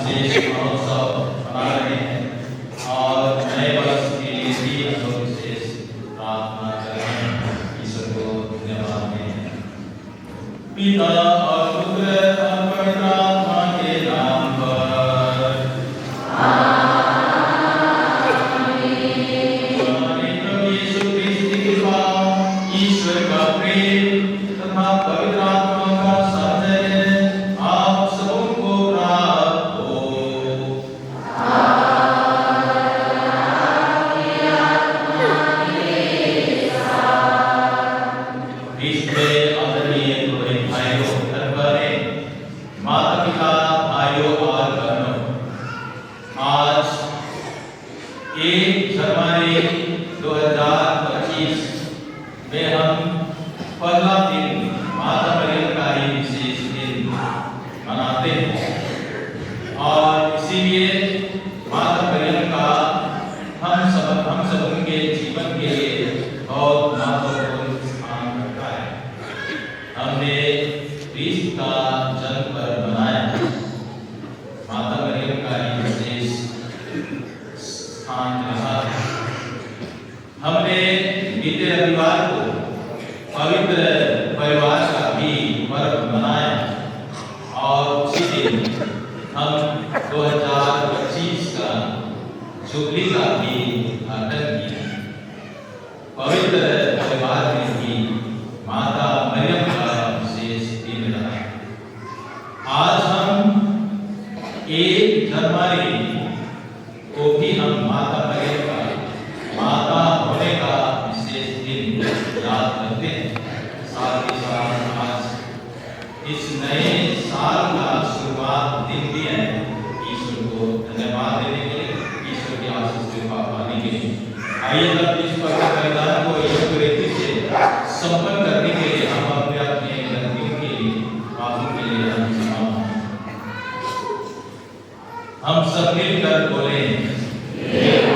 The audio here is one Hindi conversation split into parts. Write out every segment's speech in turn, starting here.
विशेष महोत्सव मना रहे हैं और नए वर्ष के लिए भी हम लोग विशेष प्रार्थना कर रहे हैं। ईश्वर को धन्यवाद दें। पिता और पुत्र और पवित्र आत्मा के नाम पर आमीन। प्रभु यीशु क्रिस्त की कृपा, ईश्वर का प्रेम तथा पवित्र आत्मा का साथ आप सबों को प्राप्त हो। इसमें आदरणीय पुरोहित भाइयों, धर्मपत्नी, माता पिता, भाइयों और बहनों, आज 1 जनवरी 2025 में हम पहला दिन माता मरियम का ही विशेष दिन मनाते हैं और इसीलिए माता मरियम का हम सब उनके जीवन के लिए बहुत महत्वपूर्ण स्थान रखा है। हमने क्रिस्त का जन्म पर मनाया, माता मरियम का ही विशेष स्थान रहा। हमने बीते रविवार को पवित्र परिवार का भी पर्व मनाया और उसी दिन हम 2025 का जुबली का भी उद्घाटन किया। पवित्र परिवार में भी माता मरियम का विशेष दिन रहा। आज हम 1 जनवरी को भी हम माता मरियम का माता होने का विशेष दिन याद करते हैं। साथ ही साथ आज इस नए साल का शुरुआत दिन भी है। ईश्वर को धन्यवाद देने के लिए, ईश्वर की आशीष कृपा पाने के लिए। आइए तब इस पवित्र बलिदान को योग्य रीति से संपन्न करने के लिए हम अपने अपने गलतियों के लिए, पापों के लिए हम क्षमा मांगें। हम सब मिलकर बोलें, Yeah.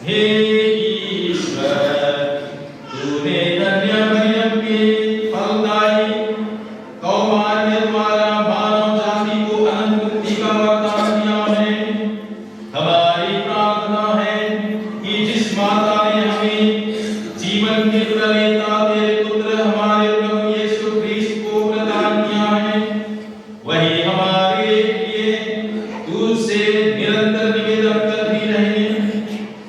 हे ईश्वर, तूने कन्या मरियम के फलदायी कौमार्य द्वारा मानव जाति को अनंत मुक्ति का वरदान दिया है। हमारी प्रार्थना है कि जिस माता ने हमें जीवन के प्रदाता तेरे पुत्र हमारे प्रभु यीशु ख्रीस्त को प्रदान किया है, वही हमारे लिए तुझसे निरंतर निवेदन करती रहे।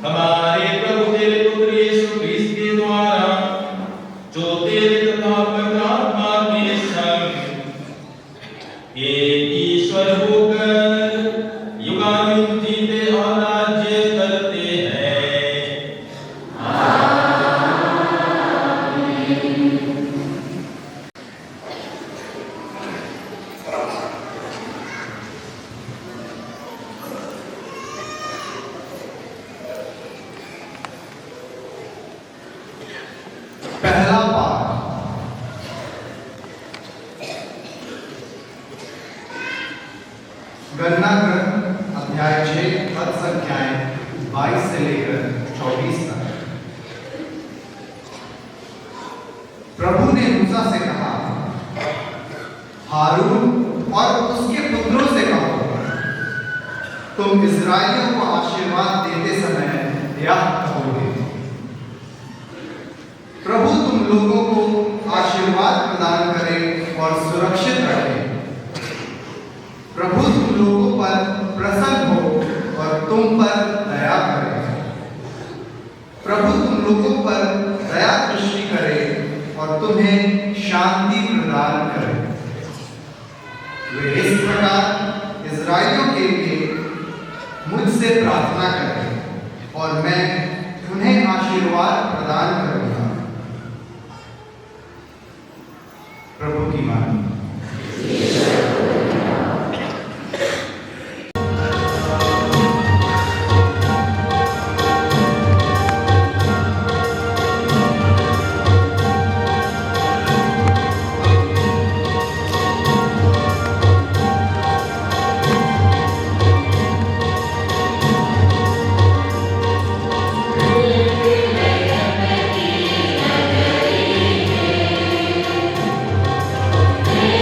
हमारे प्रभु तेरे पुत्र यीशु ख्रीस्त के द्वारा जो तेरे तथा पवित्र आत्मा के संग एक ईश्वर होकर युगानुयुग जीते और राज्य करते हैं। पहला पाठ। गणना ग्रंथ अध्याय 6 पद संख्याएं 22 से लेकर 24 तक। प्रभु ने मूसा से कहा, हारून और उसके पुत्रों से कहो, तुम इस्राएलियों को आशीर्वाद देते समय यह कहोगे, प्रभु तुम लोगों को आशीर्वाद प्रदान करे और सुरक्षित रखे। प्रभु तुम लोगों पर प्रसन्न हो और तुम पर दया करे। प्रभु तुम लोगों पर दया दृष्टि करे और तुम्हें शांति प्रदान करे। वे इस प्रकार इस्राएलियों के लिए मुझसे प्रार्थना करें और मैं उन्हें आशीर्वाद प्रदान करूंगा। प्रभु की वाणी। Amen.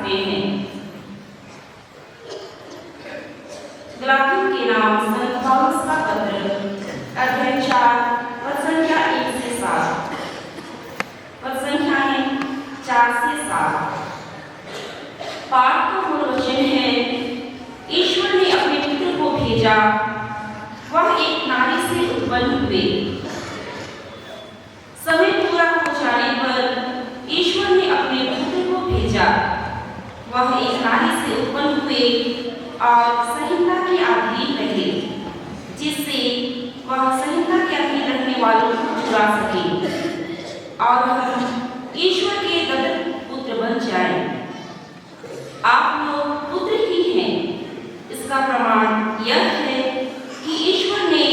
सकते हैं। गलातियों के नाम संत पौलुस का पत्र अध्याय 4 पद संख्या 1 से 7, पद संख्याएं 4 से 7। पाठ का मूल वचन है, ईश्वर ने अपने पुत्र को भेजा, वह एक नारी से उत्पन्न हुए। समय पूरा हो जाने पर ईश्वर ने अपने पुत्र को भेजा, वह एक नारी से उत्पन्न हुए और संहिता के अधीन रहे, जिससे वह संहिता के अधीन रहने वालों को छुड़ा सके और हम ईश्वर के दत्तक पुत्र बन जाएं। आप लोग पुत्र ही हैं। इसका प्रमाण यह है कि ईश्वर ने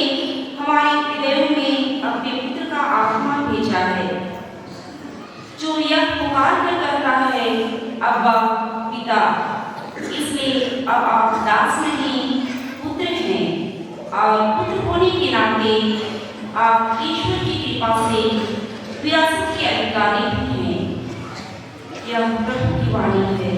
हमारे हृदयों में अपने पुत्र का आत्मा भेजा है, जो यह पुकार कर कहता है, अब्बा पिता। इसलिए अब आप दास नहीं पुत्र हैं, और पुत्र होने के नाते आप ईश्वर की कृपा से विरासत के अधिकारी भी हैं। यह प्रभु की वाणी है।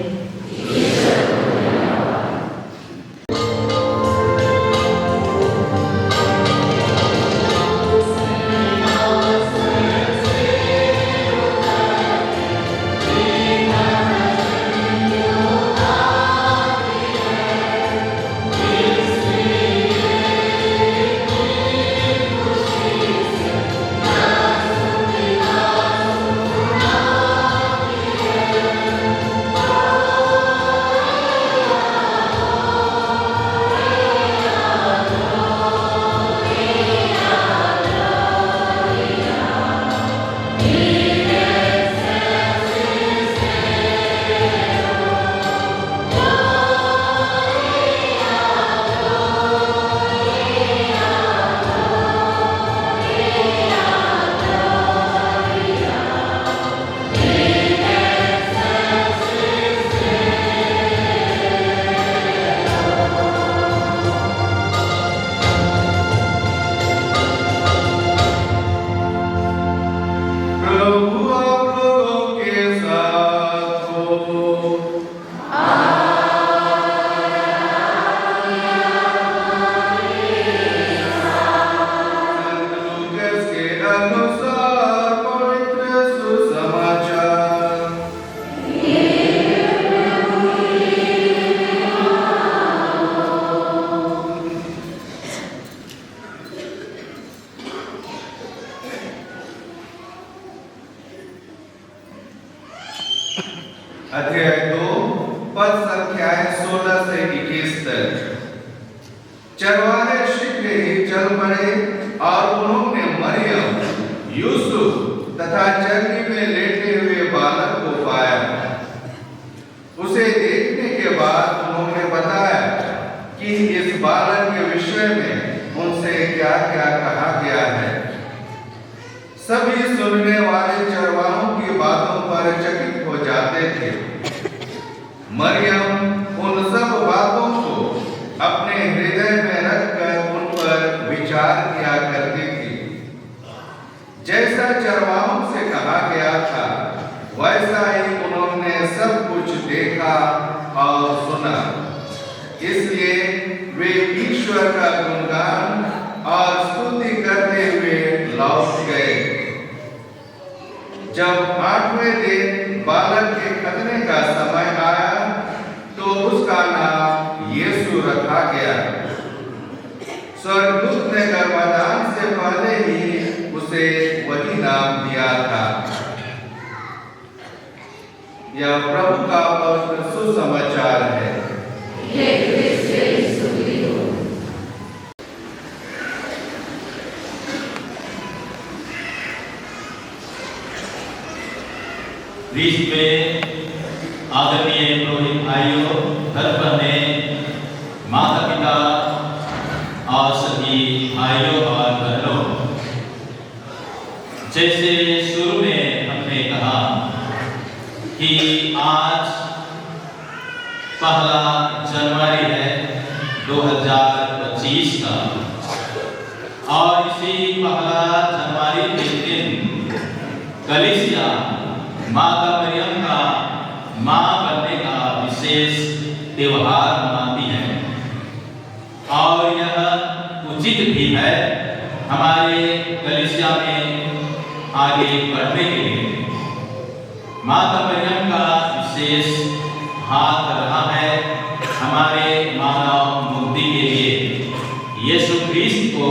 अध्याय 2 पद संख्याएं 16 से 21 तक। चरवाहे शीघ्र ही चल पड़े और उन्होंने मरियम, यूसुफ तथा चरनी में लेटे हुए बालक को पाया। उसे देखने के बाद उन्होंने बताया कि इस बालक के विषय में उनसे क्या क्या कहा गया है। सभी सुनने वाले चरवाहों की बातों पर चकित हो जाते थे। मरियम उन सब बातों को अपने हृदय में रखकर उन पर विचार किया करती थी। जैसा चरवाहों से कहा गया था, वैसा ही उन्होंने सब कुछ देखा और सुना। इसलिए वे ईश्वर का गुणगान और स्तुति करते हुए लौट गए। जब 8वें दिन बालक के खतने का समय आया, तो उसका नाम यीशु रखा गया। स्वर्गदूत ने गर्भाधान से पहले ही उसे वही नाम दिया था। यह प्रभु का पवित्र सुसमाचार है। बीच में आदरणीय पुरोहित भाइयों, घर पर में माता पिता और सभी भाइयों और बहनों, जैसे शुरू में हमने कहा कि आज 1 जनवरी है 2025 का, और इसी 1 जनवरी के दिन कलीसिया माता मरियम का मां बनने का विशेष त्योहार मनाती है और यह उचित भी है हमारे कलीसिया में आगे बढ़ने के लिए। माता मरियम का विशेष हाथ रहा है हमारे मानव मुक्ति के लिए, यीशु क्रिस्त को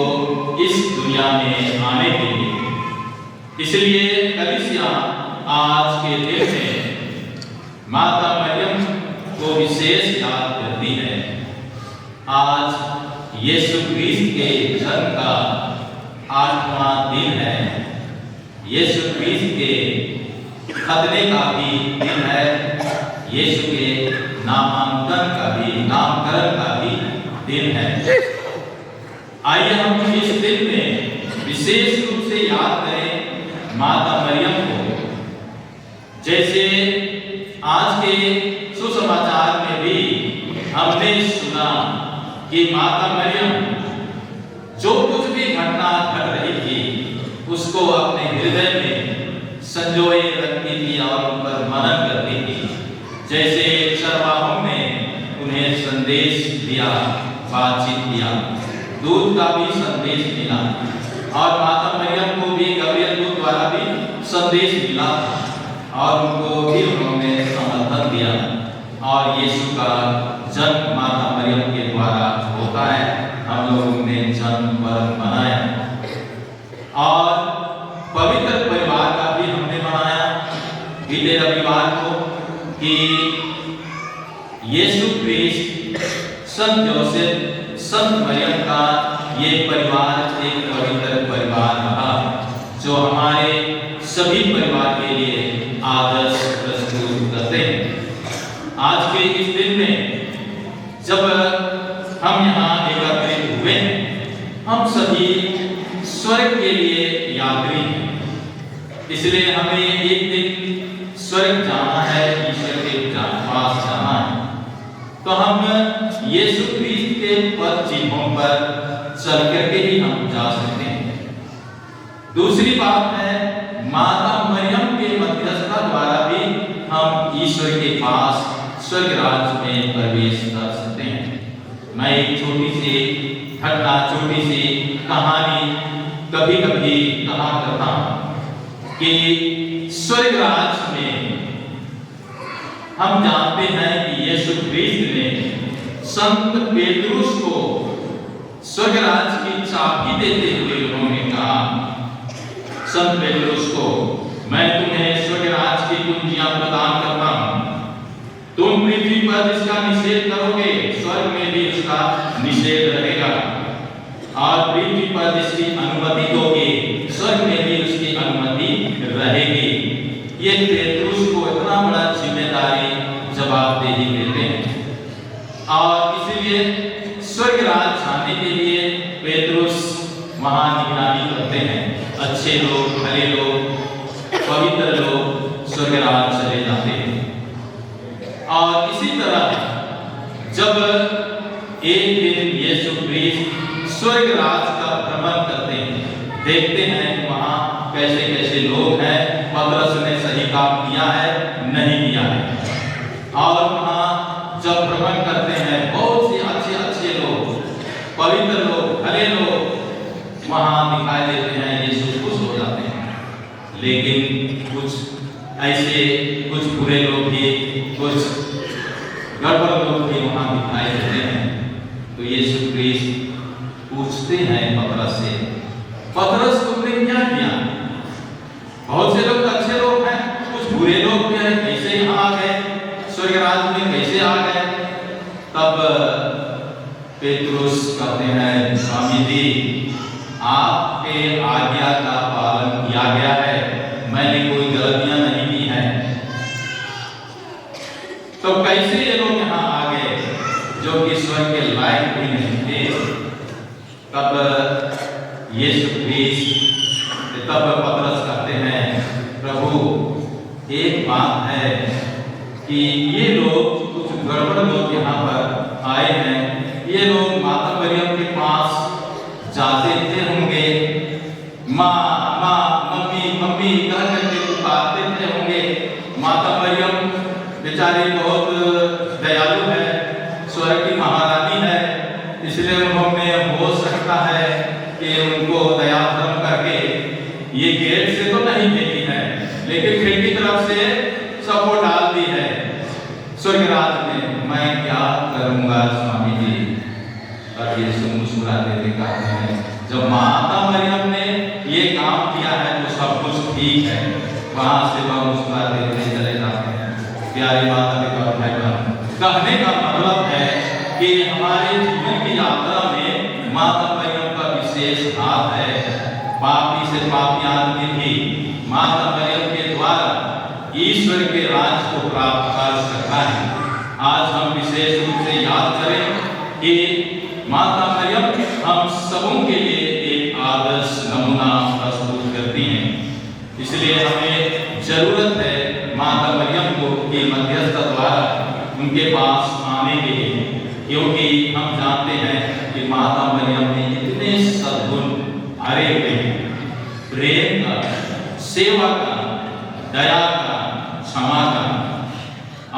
इस दुनिया में आने के लिए। इसलिए कलीसिया आज के दिन में माता मरियम को विशेष याद करती है। आज यीशु क्रिस्त के जन्म का 8वां दिन है। यीशु क्रिस्त के खतने का भी दिन है। यीशु के नामांकन का भी, नामकरण का भी दिन है। आइए हम इस दिन में विशेष रूप से याद करें माता मरियम को। जैसे आज के सुसमाचार में भी हमने सुना कि माता मरियम जो कुछ भी घटना घट रही थी उसको अपने हृदय में संजोए रखती थी और उन पर मनन करती थी। जैसे चरवाहों ने उन्हें संदेश दिया, बातचीत किया, दूत का भी संदेश मिला और माता मरियम को भी गब्रियल दूत द्वारा भी संदेश मिला और उनको भी उन्होंने समर्थन दिया और यीशु का जन्म माता मरियम के द्वारा होता है। हम लोगों ने जन्म पर्व मनाया और पवित्र परिवार का भी हमने मनाया बीते रविवार को कि यीशु क्रिस्त, संत जोसेफ, संत मरियम का ये परिवार एक पवित्र परिवार रहा जो हमारे सभी परिवार के लिए आदर्श प्रस्तुत करते हैं। आज के इस दिन में जब हम यहाँ एकत्रित हुए हैं, हम सभी स्वर्ग के लिए यात्री हैं। इसलिए हमें एक दिन स्वर्ग जाना है, ईश्वर के पास जाना है। तो हम यीशु क्रिस्त के पद चिन्हों पर चल करके ही हम जा सकते हैं। दूसरी बात है माता मरियम के मध्यस्थता द्वारा भी हम ईश्वर के पास स्वर्ग राज्य में प्रवेश कर सकते हैं। मैं एक छोटी सी घटना, छोटी सी कहानी कभी कभी कहा करता हूं कि स्वर्ग राज्य में हम जानते हैं कि यीशु क्रिस्त ने संत पेतरुस को स्वर्ग राज्य की चाबी देते हुए उन्होंने कहा, संत पेतरुस को, मैं तुम्हें स्वर्ग राज्य की कुंजियां प्रदान करता हूं। तुम पृथ्वी पर जिसका निषेध करोगे स्वर्ग में भी उसका निषेध रहेगा और पृथ्वी पर जिसकी अनुमति दोगे स्वर्ग में भी उसकी अनुमति रहेगी। ये पेतरुस को इतना बड़ा जिम्मेदारी जवाबदेही देते हैं और इसीलिए स्वर्ग राज्य जाने के लिए पेतरुस वहां निगरानी करते हैं। अच्छे लोग, भले लोग, पवित्र लोग स्वर्ग राज्य चले जाते हैं। और इसी तरह जब एक दिन यीशु क्रिस्त स्वर्ग राज्य का भ्रमण करते हैं, देखते हैं वहां कैसे कैसे लोग हैं, पतरस ने सही काम किया है नहीं किया है। और वहां जब भ्रमण करते हैं बहुत से अच्छे लोग, पवित्र लोग, भले लोग वहां दिखाई देते हैं, यीशु खुश हो जाते हैं। लेकिन कुछ ऐसे, कुछ बुरे लोग भी, कुछ गड़बड़ लोग भी वहां दिखाई देते हैं। तो यीशु क्रिस्त पूछते हैं पतरस से, पतरस तुमने क्या किया? बहुत से लोग अच्छे लोग हैं, कुछ बुरे लोग भी हैं, कैसे यहाँ आ गए, स्वर्ग राज्य में कैसे आ गए? तब पेतरुस कहते हैं, स्वामी जी आपके आज्ञा का पालन किया गया है, मैंने कोई गलतियां नहीं की है। तो कैसे ये लोग यहाँ आ गए जो कि स्वर्ग के लायक भी नहीं थे? तब यीशु क्रिस्त, तब पतरस कहते हैं, प्रभु एक बात है कि ये लोग, कुछ गड़बड़ लोग यहाँ पर आए हैं, ये लोग माता मरियम के पास जाते थे होंगे, माँ माँ, मम्मी मम्मी कह करके पुकारते थे होंगे। माता मरियम बेचारी बहुत दया मैं क्या करूंगा स्वामी जी? तब यीशु मुस्कुराते हुए कहते हैं, जब माता मरियम ने ये काम किया है तो सब कुछ ठीक है। वहां से वह मुस्कुराते हुए चले जाते हैं। प्यारी माता पिता और भाई बहन, कहने का मतलब है कि हमारे जीवन की यात्रा में माता मरियम का विशेष हाथ है। पापी से पापी आदमी भी माता मरियम के द्वारा ईश्वर के राज को प्राप्त कर सकता है। आज हम विशेष रूप से याद करें कि माता मरियम हम सबों के लिए एक आदर्श नमूना प्रस्तुत करती हैं। इसलिए हमें जरूरत है माता मरियम को की मध्यस्थता द्वारा उनके पास आने के लिए, क्योंकि हम जानते हैं कि माता मरियम में इतने सद्गुण भरे हुए हैं, प्रेम का, सेवा का, दया का, क्षमा का,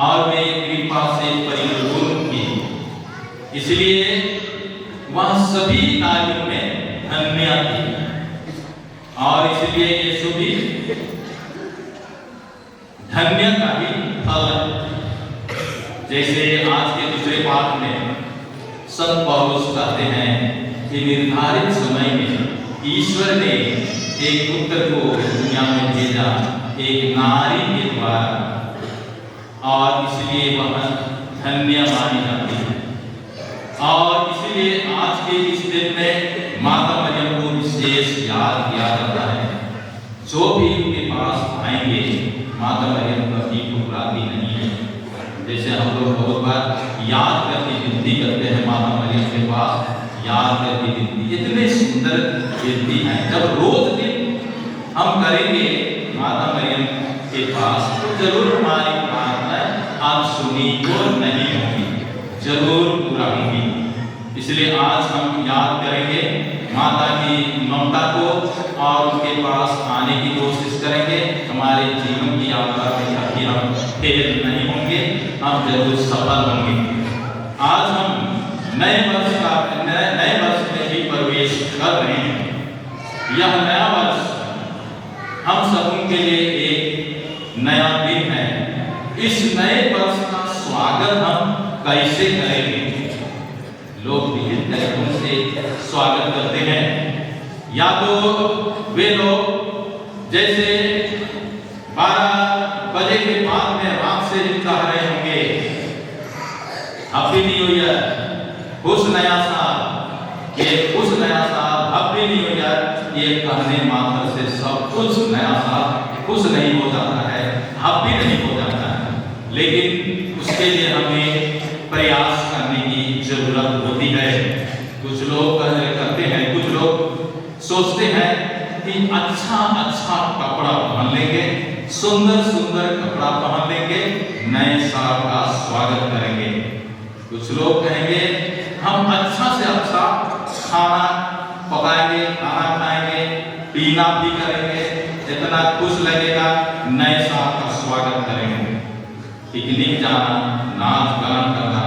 और वे कृपा से परिपूर्ण की। इसलिए वह सभी कार्यों में धन्य थी और इसलिए यीशु भी धन्य का ही फल है। जैसे आज के दूसरे पाठ में संत पौलुस कहते हैं कि निर्धारित समय में ईश्वर ने एक पुत्र को दुनिया में भेजा एक नारी के द्वारा, और इसलिए वह धन्य मानी जाती है। और इसलिए आज के इस दिन में माता मरियम को विशेष याद किया जाता है। जो भी उनके पास आएंगे माता मरियम कभी ठुकराती नहीं है। जैसे हम लोग बहुत बार याद करके विनती करते हैं माता मरियम के पास, याद करके विनती, इतने सुंदर विनती है। जब रोज दिन हम करेंगे माता मरियम के पास तो जरूर हमारी प्रार्थनाएं आप सुनी और नहीं होंगी, जरूर पूरा होंगी। इसलिए आज हम याद करेंगे माता की ममता को और उनके पास आने की कोशिश करेंगे। हमारे जीवन की यात्रा में कभी हम फेल नहीं होंगे, हम जरूर सफल होंगे। आज हम नए वर्ष में ही प्रवेश कर रहे हैं। यह नया वर्ष हम सबों के लिए एक नया दिन है। इस नए वर्ष का स्वागत हम कैसे करेंगे? लोग विभिन्न तरीकों से स्वागत करते हैं। या तो वे लोग जैसे 12 बजे के बाद में रात से कह रहे होंगे हैप्पी न्यू ईयर, खुश नया साल, ये खुश नया साल, हैप्पी न्यू ईयर, ये कहने मात्र से सब कुछ नया साल खुश नहीं हो जाता है, हैप्पी नहीं हो जाता है। लेकिन उसके लिए हमें प्रयास करने की जरूरत होती है। कुछ लोग करते हैं, कुछ लोग सोचते हैं कि अच्छा अच्छा कपड़ा पहन लेंगे, सुंदर सुंदर कपड़ा पहन लेंगे, नए साल का स्वागत करेंगे। कुछ लोग कहेंगे हम अच्छा से अच्छा खाना पकाएंगे, खाना खाएंगे, पीना भी करेंगे, इतना खुश लगेगा, नए साल का स्वागत करेंगे। पिकनिक जाना, नाच गान करना,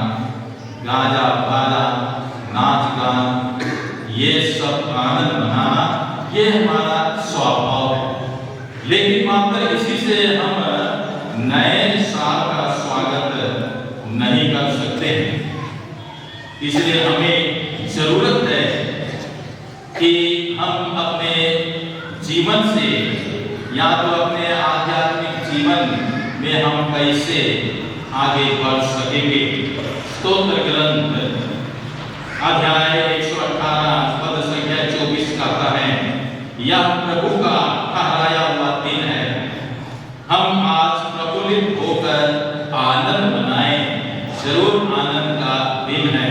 गाजा बाजा, नाच गान, ये सब आनंद मनाना, ये हमारा स्वभाव है। लेकिन मात्र इसी से हम नए साल का स्वागत नहीं कर सकते हैं। इसलिए हमें जरूरत है कि हम अपने जीवन से या तो अपने आध्यात्मिक जीवन में हम कैसे आगे बढ़ सकेंगे। स्तोत्र ग्रंथ अध्याय 118 पद संख्या 24 कहता है, यह प्रभु का ठहराया हुआ दिन है, हम आज प्रफुल्लित होकर आनंद मनाएं। जरूर आनंद का दिन है।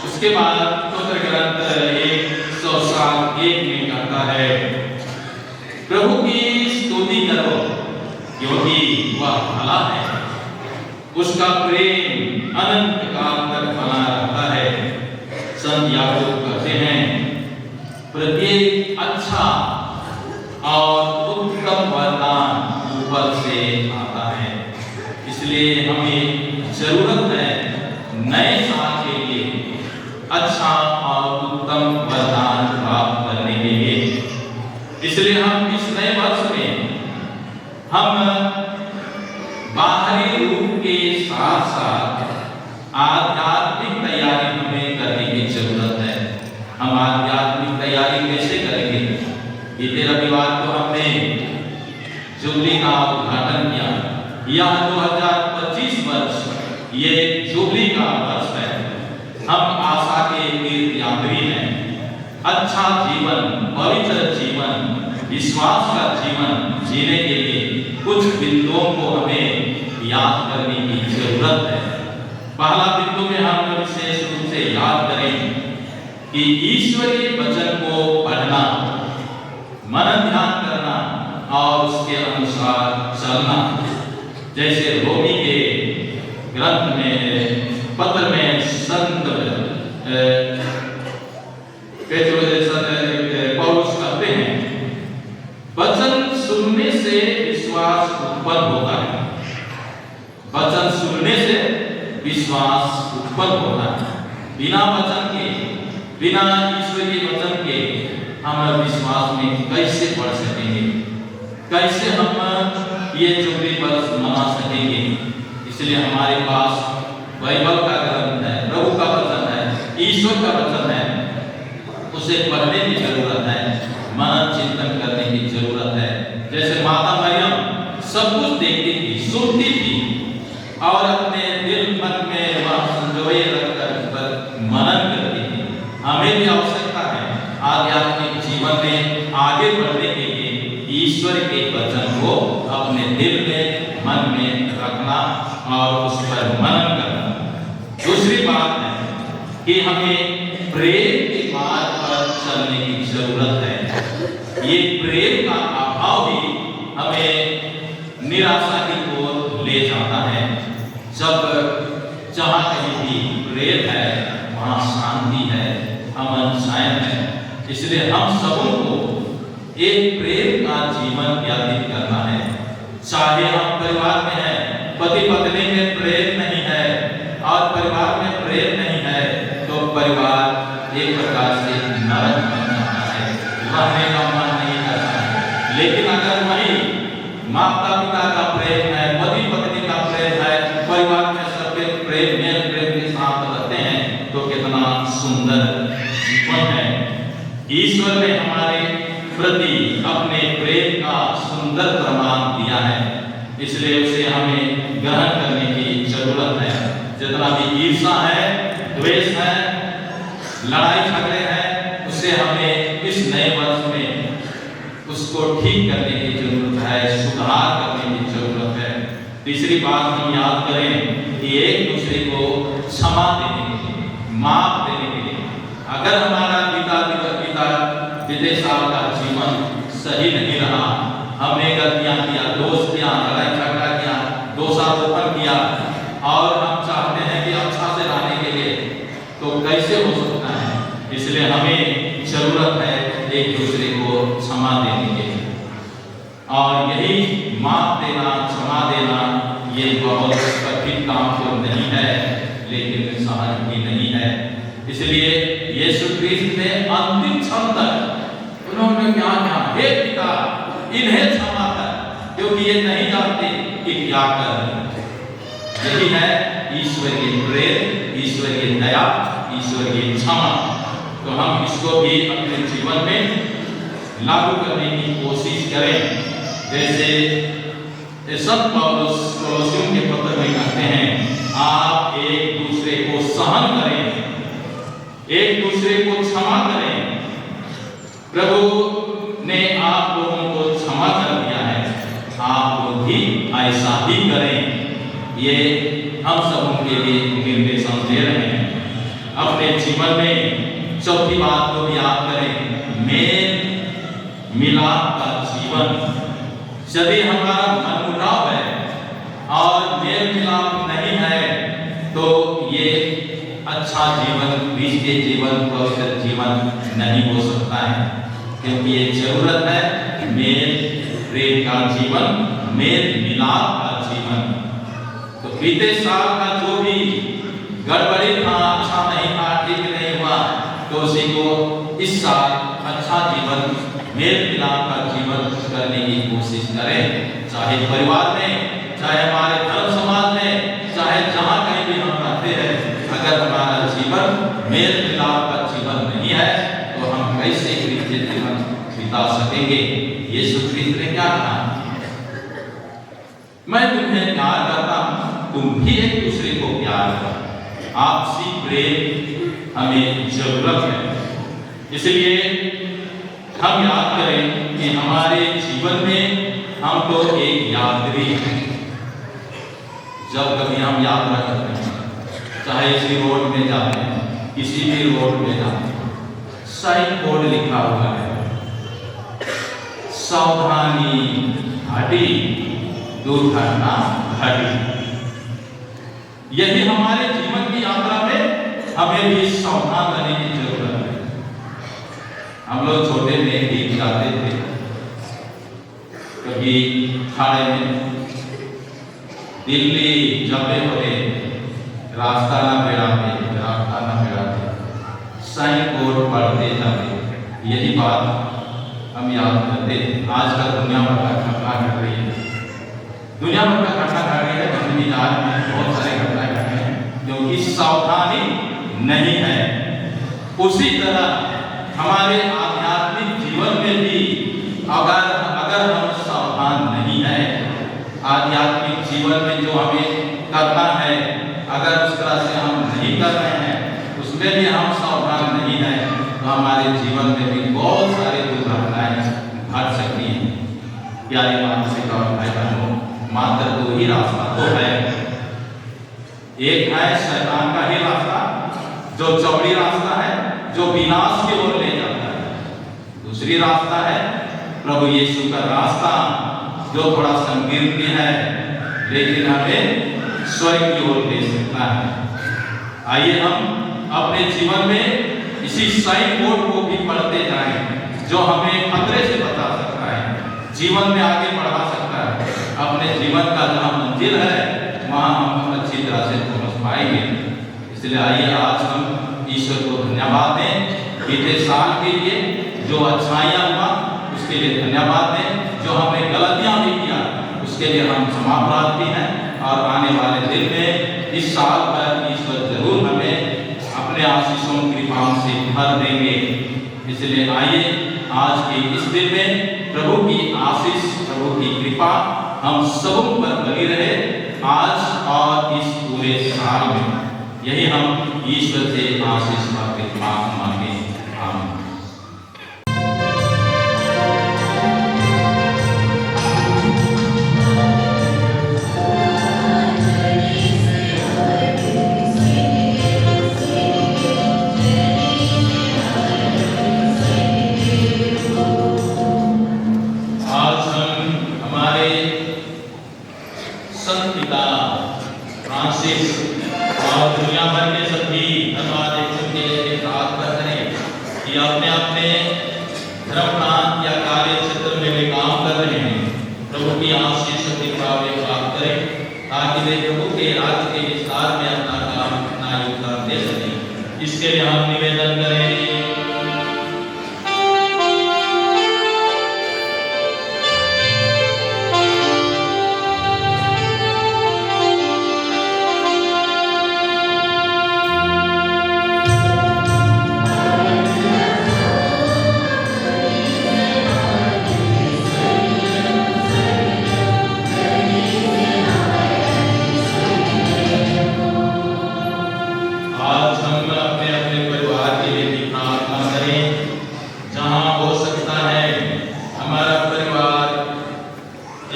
उसके बाद स्तोत्र ग्रंथ 107:1 में कहता है, प्रभु की स्तुति करो क्योंकि वह भला है, उसका प्रेम अनंत काल तक बना रहता है। संत याकूब कहते हैं, प्रत्येक अच्छा और उत्तम वरदान ऊपर से आता है। इसलिए हमें जरूरत है नए साल के लिए अच्छा और उत्तम वरदान प्राप्त करने के लिए। इसलिए हम इस नए वर्ष में हम बाहरी रूप के साथ साथ आध्यात्मिक तैयारी हमें करने की जरूरत है। हम आध्यात्मिक तैयारी कैसे करेंगे? बीते रविवार को हमने जुबली का उद्घाटन किया। यह 2025 वर्ष ये जुबली का वर्ष है। हम आशा के तीर्थयात्री हैं। अच्छा जीवन, पवित्र जीवन, विश्वास का जीवन जीने के लिए कुछ बिंदुओं को हमें याद करने की जरूरत है। पहला बिंदु में हम विशेष रूप से याद करें कि ईश्वरीय वचन को पढ़ना, मनन ध्यान करना और उसके अनुसार चलना। जैसे रोमी के ग्रंथ में, पत्र में संत पौलुस कहते हैं, वचन सुनने से विश्वास उत्पन्न होता है। वचन सुनने से विश्वास उत्पन्न होता है। बिना वचन के, बिना ईश्वरीय वचन के हम विश्वास में कैसे बढ़ सकेंगे? कैसे हम ये जुबली वर्ष मना सकेंगे? इसलिए हमारे पास बाइबल का ग्रंथ है, प्रभु का वचन है, ईश्वर का वचन है, उसे पढ़ने की जरूरत है, मनन चिंतन करने की जरूरत है। जैसे माता मरियम सब कुछ देखती थी, सुनती थी और अपने दिल मन में वह संजोए रखकर उस पर मनन करती थी। हमें भी आवश्यकता है आध्यात्मिक जीवन में आगे बढ़ने के लिए ईश्वर के वचन को अपने दिल में, मन में रखना और उस पर मनन करना। दूसरी बात है कि हमें प्रेम के मार्ग पर चलने की जरूरत है। ये प्रेम का अभाव भी हमें निराशा की ओर ले जाता है। जब जहाँ कहीं भी प्रेम है वहाँ शांति है, अमन चैन है। इसलिए हम सबों को एक प्रेम का जीवन व्यतीत करना है। चाहे हम परिवार में हैं, पति पत्नी में प्रेम नहीं है और परिवार में प्रेम नहीं है तो परिवार एक प्रकार से नरक बन जाता है, रहने का मन नहीं करता है। लेकिन अगर वही माता पिता का प्रेम है, पति पत्नी का प्रेम है, परिवार में सबके प्रेम में प्रेम के साथ रहते हैं तो कितना सुंदर जीवन है। ईश्वर ने हमारे प्रति अपने प्रेम का सुंदर प्रमाण दिया है, इसलिए उसे हमें ग्रहण करने की जरूरत है। जितना भी ईर्ष्या है, द्वेष है, लड़ाई झगड़े हैं, उसे हमें इस नए वर्ष में उसको ठीक करने की जरूरत है, सुधार करने की जरूरत है। तीसरी बात हम याद करें कि एक दूसरे को क्षमा देने के लिए, माफ देने के लिए। अगर हमारा बीते साल का जीवन सही नहीं रहा, हमने गलतियां किया, दोष किया, लड़ाई झगड़ा किया, दोषारोपण किया और हम चाहते हैं कि अच्छा से रहने के लिए, तो कैसे हो सकता है? इसलिए हमें जरूरत है एक दूसरे को क्षमा देने की। और यही माफ देना, क्षमा देना, ये बहुत कठिन काम तो नहीं है, लेकिन सहज भी नहीं है। इसलिए यीशु क्रिस्त ने अंतिम क्षण तक उन्होंने क्या कहा, हे पिता इन्हें क्षमा कर, क्योंकि ये नहीं जानते कि क्या कर रहे हैं। यही है ईश्वरीय प्रेम, ईश्वरीय दया, ईश्वरीय क्षमा। तो हम इसको भी अपने जीवन में लागू करने की कोशिश करें। जैसे संत पौलुस कोलोसियों के पत्र में कहते हैं, आप एक दूसरे को सहन करें, एक दूसरे को क्षमा करें। प्रभु ने आप लोगों को क्षमा कर दिया है, आप लोग भी ऐसा ही करें। ये हम सबों के लिए निर्देशन दे रहे हैं। अपने जीवन में चौथी बात को याद करें, मेल मिलाप का जीवन। यदि हमारा मनमुटाव है और मेल मिलाप नहीं है तो ये अच्छा जीवन, क्रिस्तीय जीवन, पवित्र जीवन नहीं हो सकता है। क्योंकि ये जरूरत है मेल प्रेम का जीवन, मेल मिलाप का जीवन। तो बीते साल का जो भी गड़बड़ी था, अच्छा नहीं था, ठीक नहीं हुआ, तो उसी को इस साल अच्छा जीवन, मेल मिलाप का जीवन करने की कोशिश करें। चाहे परिवार में, चाहे हमारे धर्म समाज में, चाहे अगर हमारा जीवन मेल मिलाप का जीवन नहीं है तो हम कैसे क्रिश्चियन जीवन बिता सकेंगे? यीशु क्रिस्त ने क्या कहा? मैं तुम्हें प्यार करता हूं, तुम भी एक दूसरे को प्यार करो। आपसी प्रेम हमें जरूरत है। इसलिए हम याद करें कि हमारे जीवन में हम तो एक यात्री हैं। जब कभी हम यात्रा करते हैं, चाहे इसी रोड में जाते हैं, किसी भी रोड में जाते हैं, साइन बोर्ड लिखा हुआ है, सावधानी घटी दुर्घटना घटी। यही हमारे जीवन की यात्रा में हमें भी सावधान रहने की जरूरत है। हम लोग छोटे में गीत गाते थे, कभी खाड़े में दिल्ली जबे हुए रास्ता ना बेड़ाते, रास्ता ना बेड़ाते, साइन बोर्ड पढ़ते जाते। यही बात हम याद करते। आज का दुनिया भर का घटना घट रही है, दुनिया भर का घटना घट रही है, जिंदगी आज में बहुत सारे घटनाएं घट रहे हैं क्योंकि सावधानी नहीं है। उसी तरह हमारे आध्यात्मिक जीवन में भी अगर हम सावधान नहीं है, आध्यात्मिक जीवन में जो हमें करना है अगर उस तरह से हम नहीं कर रहे हैं, उसमें भी हम सावधान नहीं है, तो हमारे जीवन में भी बहुत सारी दुर्घटनाएं घट सकती हैं। प्यारे मानसिक और भाई बहनों, मात्र दो ही रास्ता तो है। एक है शैतान का ही रास्ता जो चौड़ी रास्ता है, जो विनाश की ओर ले जाता है। दूसरी रास्ता है प्रभु यीशु का रास्ता जो थोड़ा संकीर्ण भी है लेकिन हमें स्वर्ग की ओर ले सकता है। आइए हम अपने जीवन में इसी साइन बोर्ड को भी पढ़ते जाएं जो हमें खतरे से बचा सकता है, जीवन में आगे बढ़ा सकता है। अपने जीवन का जहाँ मंजिल है वहाँ हम अच्छी तरह से पहुँच पाएंगे। इसलिए आइए आज हम ईश्वर को धन्यवाद दें बीते साल के लिए, जो अच्छाइयाँ हुआ उसके लिए धन्यवाद दें, जो हमने गलतियाँ भी किया उसके लिए हम क्षमा प्रार्थी हैं। और आने वाले दिन में इस साल भर ईश्वर जरूर हमें अपने आशीषों कृपाओं से भर देंगे। इसलिए आइए आज के इस दिन में प्रभु की आशीष, प्रभु की कृपा हम सबों पर बनी रहे आज और इस पूरे साल में। यही हम ईश्वर से आशीष व कृपा मांगे। आमीन। अपने अपने धर्म प्रांत या कार्य क्षेत्र में वे काम कर रहे हैं, प्रभु की आशीष कृपा वे प्राप्त करें ताकि वे प्रभु के राज्य के विस्तार में अपना काम, अपना योगदान दे सकें। इसके लिए हम निवेदन करें।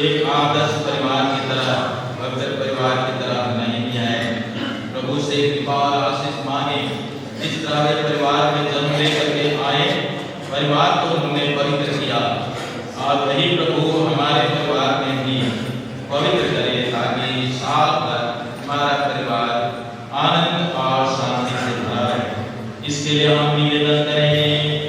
एक आदर्श परिवार की तरह, भव्य परिवार की तरह नहीं है। प्रभु से कृपा और आशीष मांगे। जिस तरह वे परिवार में जन्म लेकर के आए, परिवार को उन्होंने पवित्र किया और वही प्रभु हमारे परिवार में भी पवित्र करे ताकि साल भर हमारा परिवार आनंद और शांति से भरा रहे। इसके लिए हम निवेदन करें।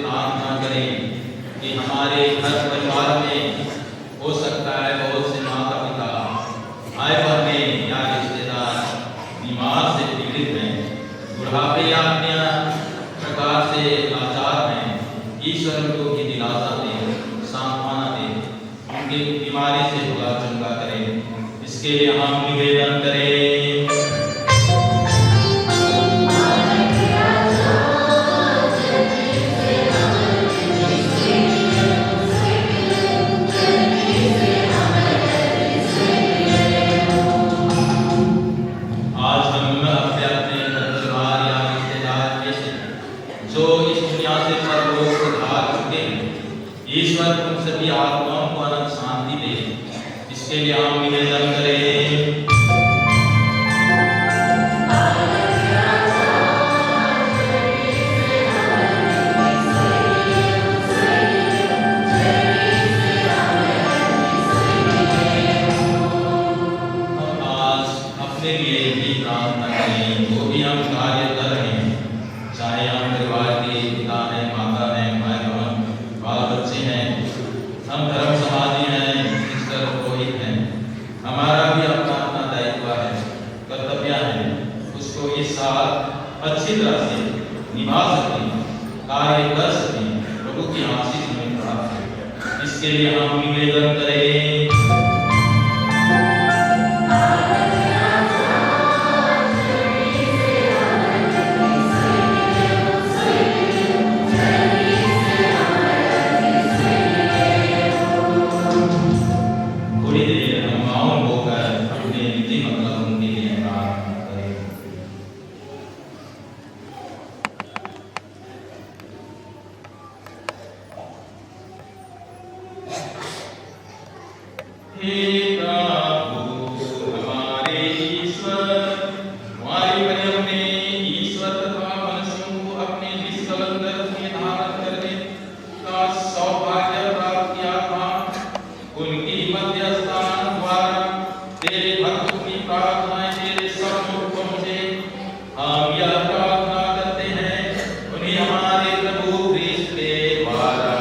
प्रार्थना करें कि हमारे घर परिवार में हो सकता है बहुत से माता पिता, भाई बहनें या रिश्तेदार बीमार से पीड़ित हैं, बुढ़ापे या अन्य प्रकार से लाचार हैं, ईश्वर उनको की दिलासा दे, सांत्वना दे, उनकी बीमारी से भला चंगा करें। इसके लिए हम निवेदन करें। आज हम अपने अपने परिवार या रिश्तेदार में से जो इस दुनिया से परलोक पधार चुके हैं, ईश्वर उन सभी आत्माओं को अनंत शांति दे। इसके लिए हम निवेदन करें। अपने लिए भी प्रार्थना करें, जो भी हम कार्य कर रहे हैं, चाहे हम परिवार के पिता हैं, माता हैं, भाई बहन, बाल बच्चे हैं, हम धर्म समाजी हैं, सिस्टर पुरोहित हैं, हमारा भी अपना अपना दायित्व है, कर्तव्य है, उसको इस साल अच्छी तरह से निभा सकें, कार्य कर सकें, प्रभु की आशीष हमें प्राप्त हो। इसके लिए हम निवेदन करें। थोड़ी देर हम मौन होकर अपने निजी मतलबों के लिए प्रार्थना करें। हे प्रभु हमारे ईश्वर, हमारी मरियम ने ईश्वर तथा मनुष्यों को अपने निष्कल गर्भ में धारण करने का सौभाग्य प्राप्त किया था। उनकी मध्यस्थता द्वारा तेरे भक्तों की प्रार्थनाएं तेरे सम्मुख पहुंचे। हम यह प्रार्थना करते हैं उन्हें हमारे प्रभु क्रिस्त के द्वारा।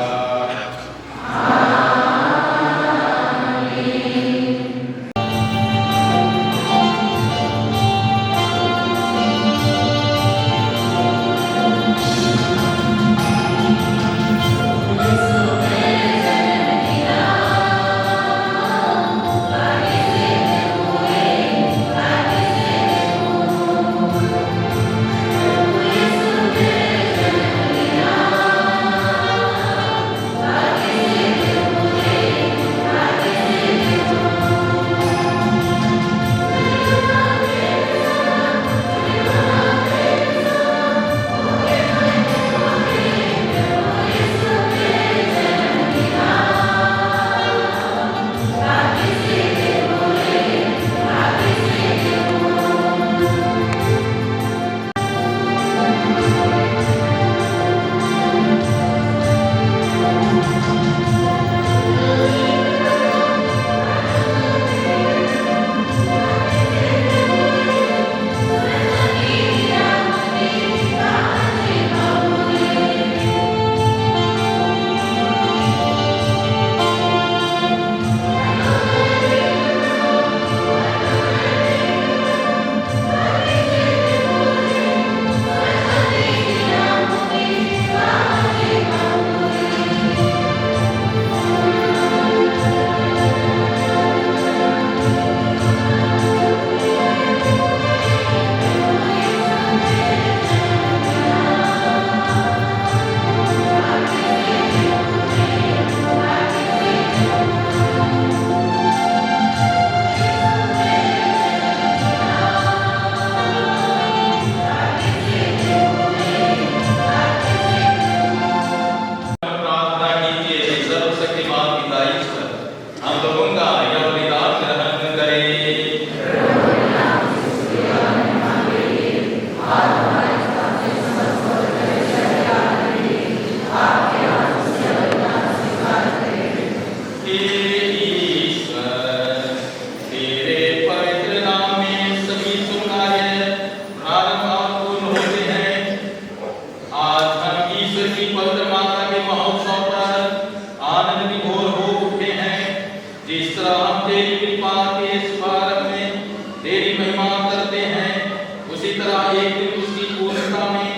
एक दिन उसकी पूर्णता में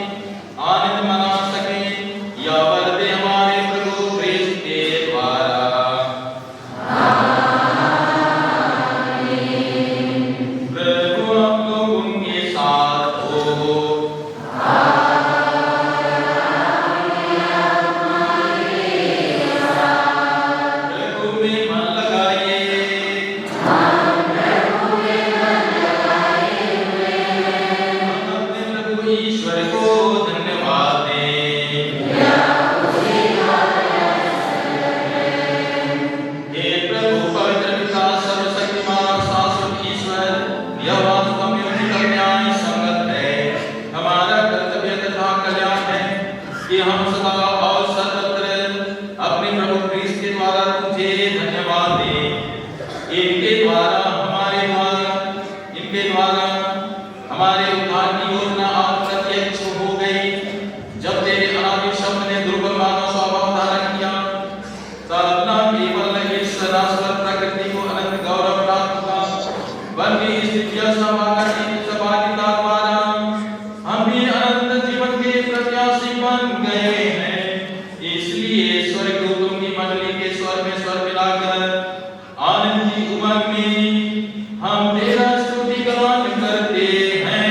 आनंद मना सके, या वरदे हमारे प्रभु क्रिस्त के द्वारा। प्रभु आप लोगों के साथ हो। प्रभु में मन लगाइए। हम अपने प्रभु ईश्वर को धन्यवाद दें। हे प्रभु पवित्र पिता सर्वशक्तिमान शाश्वत ईश्वर, यह वास्तव में उनका न्याय संगत है, हमारा कर्तव्य तथा कल्याण है कि हम सदा और सर्वत्र अपने प्रभु क्रिस्त के द्वारा तुझे धन्यवाद दें। इनके द्वारा हमारे उद्धार की योजना आज प्रत्यक्ष हो गई। जब तेरे अनादि शब्द ने दुर्बल मानव स्वभाव धारण किया, तब अपना केवल इस शाश्वत प्रकृति को अनंत गौरव प्राप्त हुआ। वन की स्थितियां सहभागिता द्वारा हम भी अनंत जीवन के प्रत्याशी बन गए हैं। इसलिए स्वर्गदूतों की मंडली के स्वर में स्वर मिलाकर आनंद की उमंग में हम तेरा स्तुति गान करते हैं।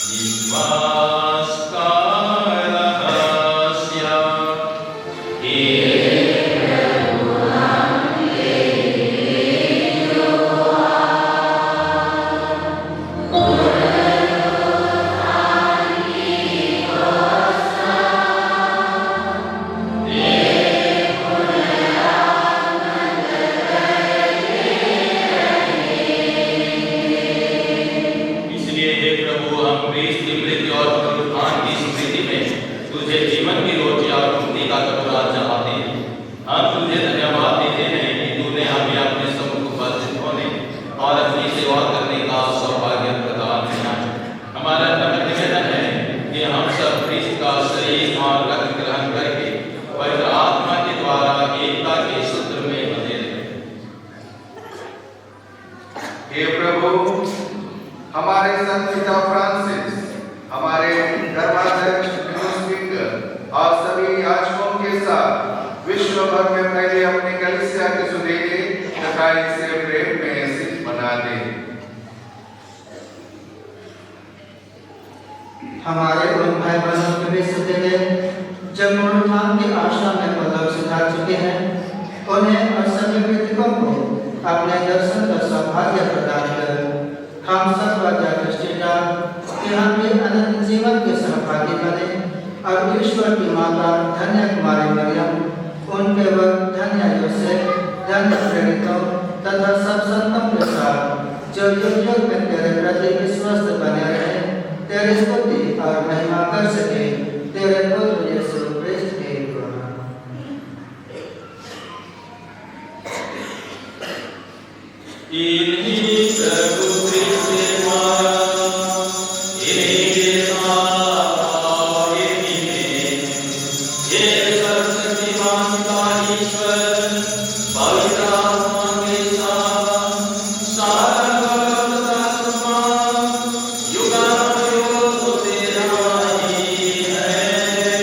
विश्वास का रहा क्रीस्त की मृत्यु और पुनरुत्थान की स्मृति में तुझे जीवन की रोटी और मुक्ति का कटोरा चाहते हैं। हम तुझे धन्यवाद देते हैं कि तूने हमें अपने सम्मुख उपस्थित होने और अपनी सेवा करने का सौभाग्य प्रदान किया। हमारा निवेदन है कि हम सब क्रिस्त का शरीर और रक्त ग्रहण करके पवित्र आत्मा के द्वारा एकता के सूत्र में बंधे रहे। हे प्रभु, हमारे संत पिता फ्रांसिस, हमारे धर्माध्यक्ष और सभी याजकों के साथ विश्व भर में पहले अपनी कलीसिया के सुदेले तथा इसे प्रेम में सिद्ध बना दे। हमारे उन भाई बहनों के भी सुदेले जब पुनरुत्थान की आशा में पदक सुधार चुके हैं, उन्हें और सभी मृतकों को अपने दर्शन का सौभाग्य प्रदान कर हम सब प्रतिष्ठिता कि हम भी अनंत जीवन के सहभागी बने और ईश्वर की माता धन्य कुमारी मरियम, उनके वक्त धन्य यूसुफ, धन्य प्रेरितों तथा सब संतों के साथ जो युग युग में तेरे प्रति विश्वस्त बने रहे, तेरी स्तुति और महिमा कर सके, तेरे पुत्र यीशु क्रिस्त के द्वारा। इन्हीं प्रभु क्रिस्त द्वारा इन्हीं साथ इन्हीं में ये सर्वशक्तिमान पिता ईश्वर पवित्र आत्मा के साथ सारा गौरव तथा सम्मान युगानुयुग होते रहा ही है।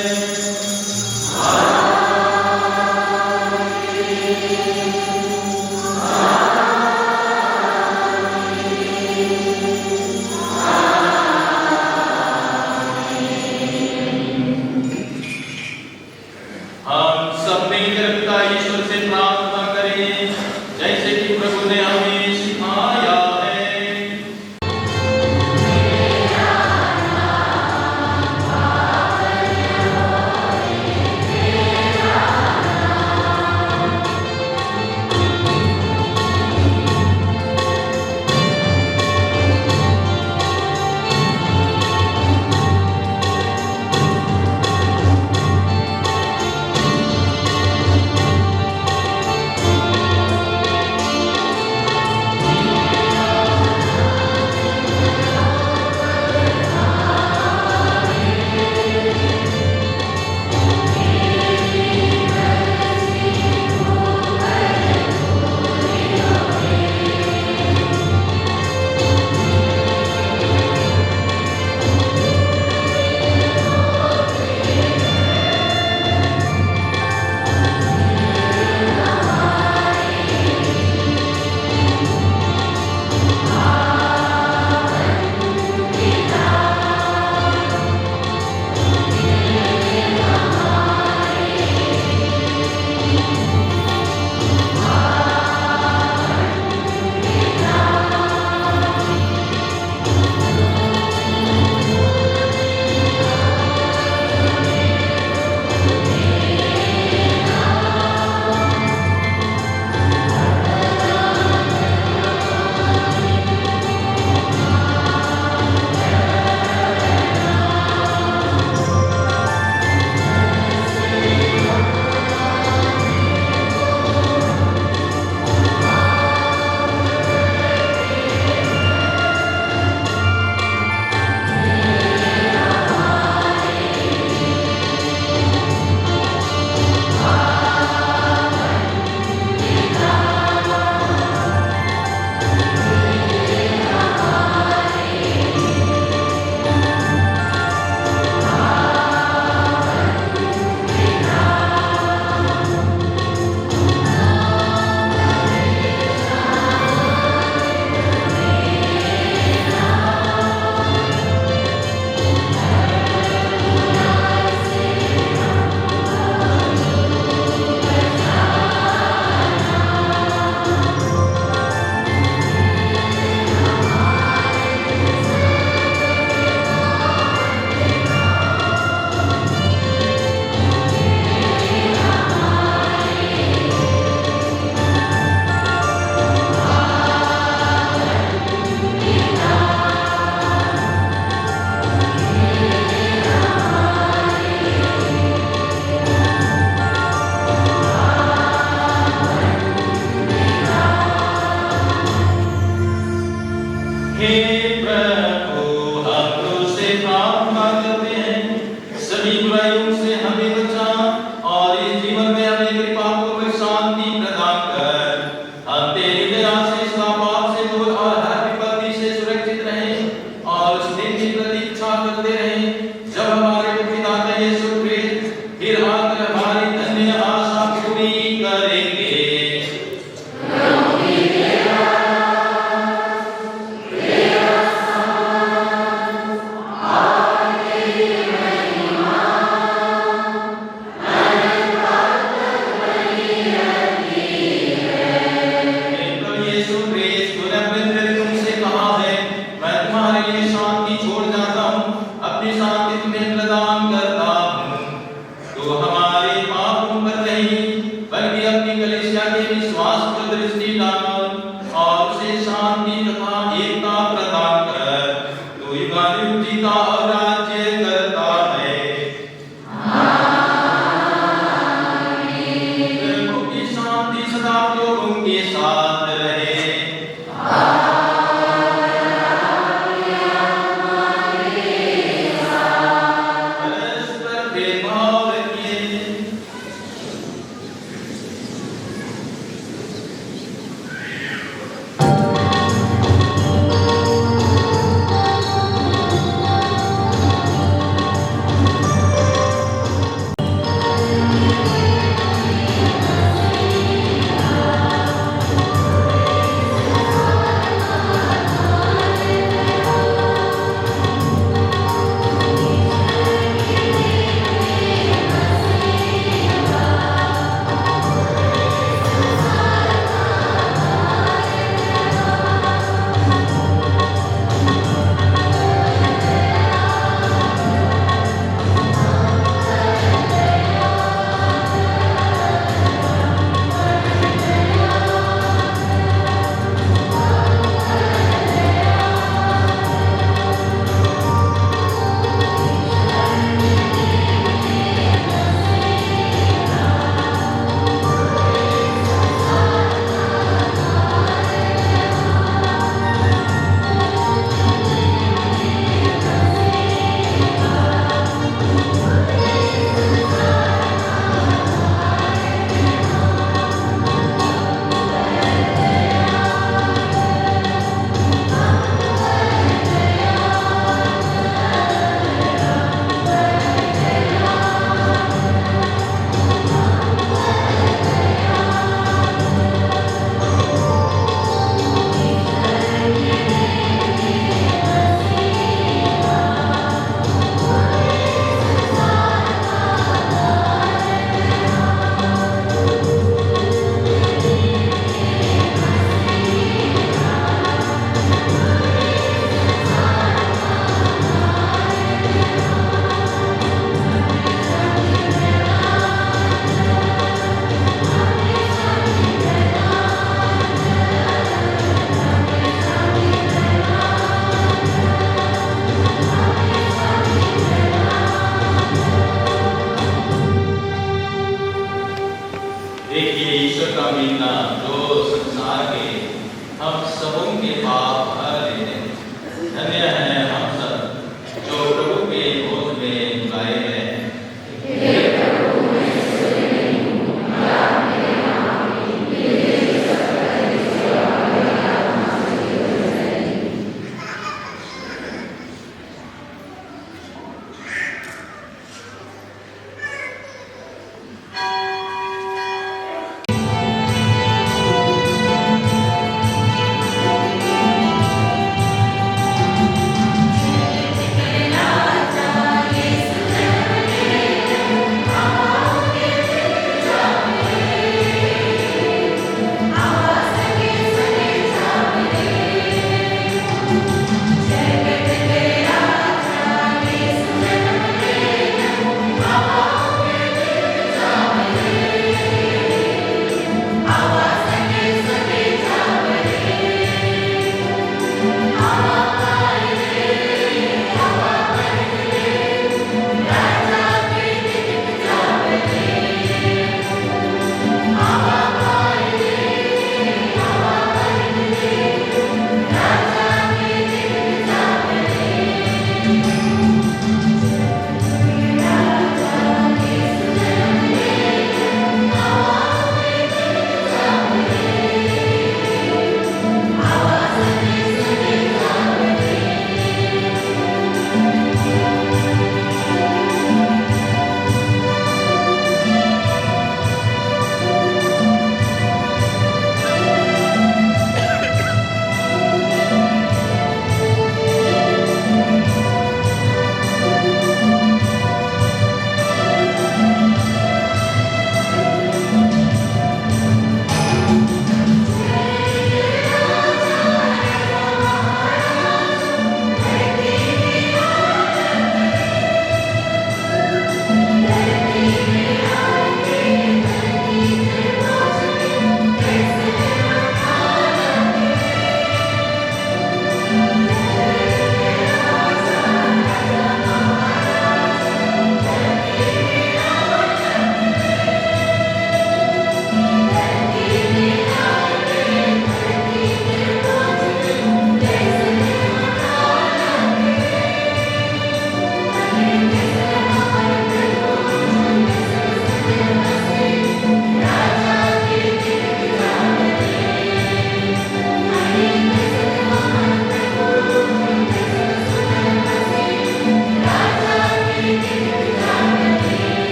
सभी बुराइयों से हमें बचा और इस जीवन में हमें कृपा पूर्वक शांति प्रदान कर। हम तेरी दया से पाप से दूर और हर विपत्ति से सुरक्षित रहें और उस दिन की प्रतीक्षा करते रहें जब हमारे पिता यीशु ख्रिस्त फिर आकर हमारी धन्य आशा पूरी करेंगे।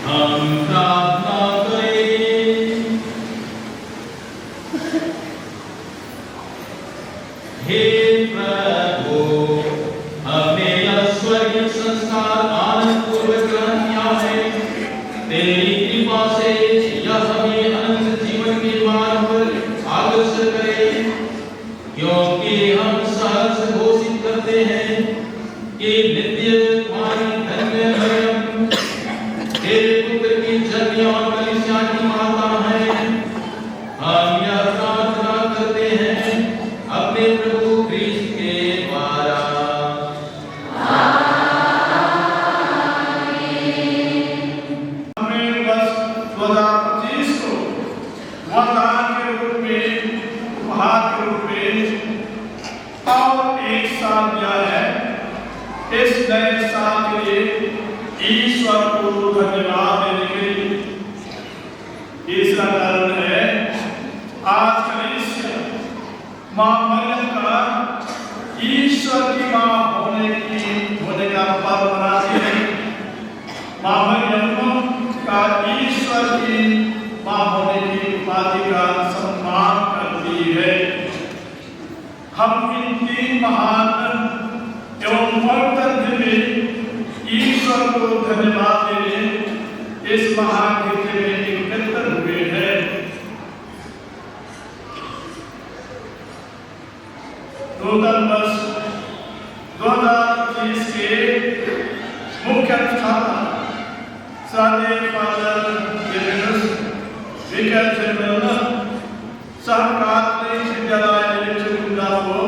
हम प्रार्थना करें। हे प्रभु, हमने यह स्वर्गीय संस्कार आनंद पूर्वक ग्रहण किया है। तेरी कृपा से यह हमें अनंत जीवन के मार्ग पर अग्रसर करे, क्योंकि हम सहर्ष घोषित करते हैं कि नित्य तुम्हारी धन्य मरियम तेरे पुत्र की जननी और कलीसिया की माता है। हम यह प्रार्थना करते हैं अपने प्रभु क्रिस्त के द्वारा। हमें वर्ष 2025 को वरदान के रूप में, उपहार के रूप में और एक साल दिया है। इस नए साल के लिए ईश्वर को धन्यवाद देने के लिए तीसरा कारण है आज कलीसिया मां मरियम का ईश्वर की मां होने का पर्व मनाती है। मां मरियम का ईश्वर की मां होने की उपाधि का सम्मान करती है। हम इन तीन महान एवं पवित्र दिन में ईश्वर को धन्यवाद देने इस महाकृत्य में एकत्र हुए हैं। नूतन वर्ष 2020 के मुख्य अनुष्ठाता सादे फादर जेनेरस विकार जनरल सहप्राथमिक विद्यालय निरीक्षक को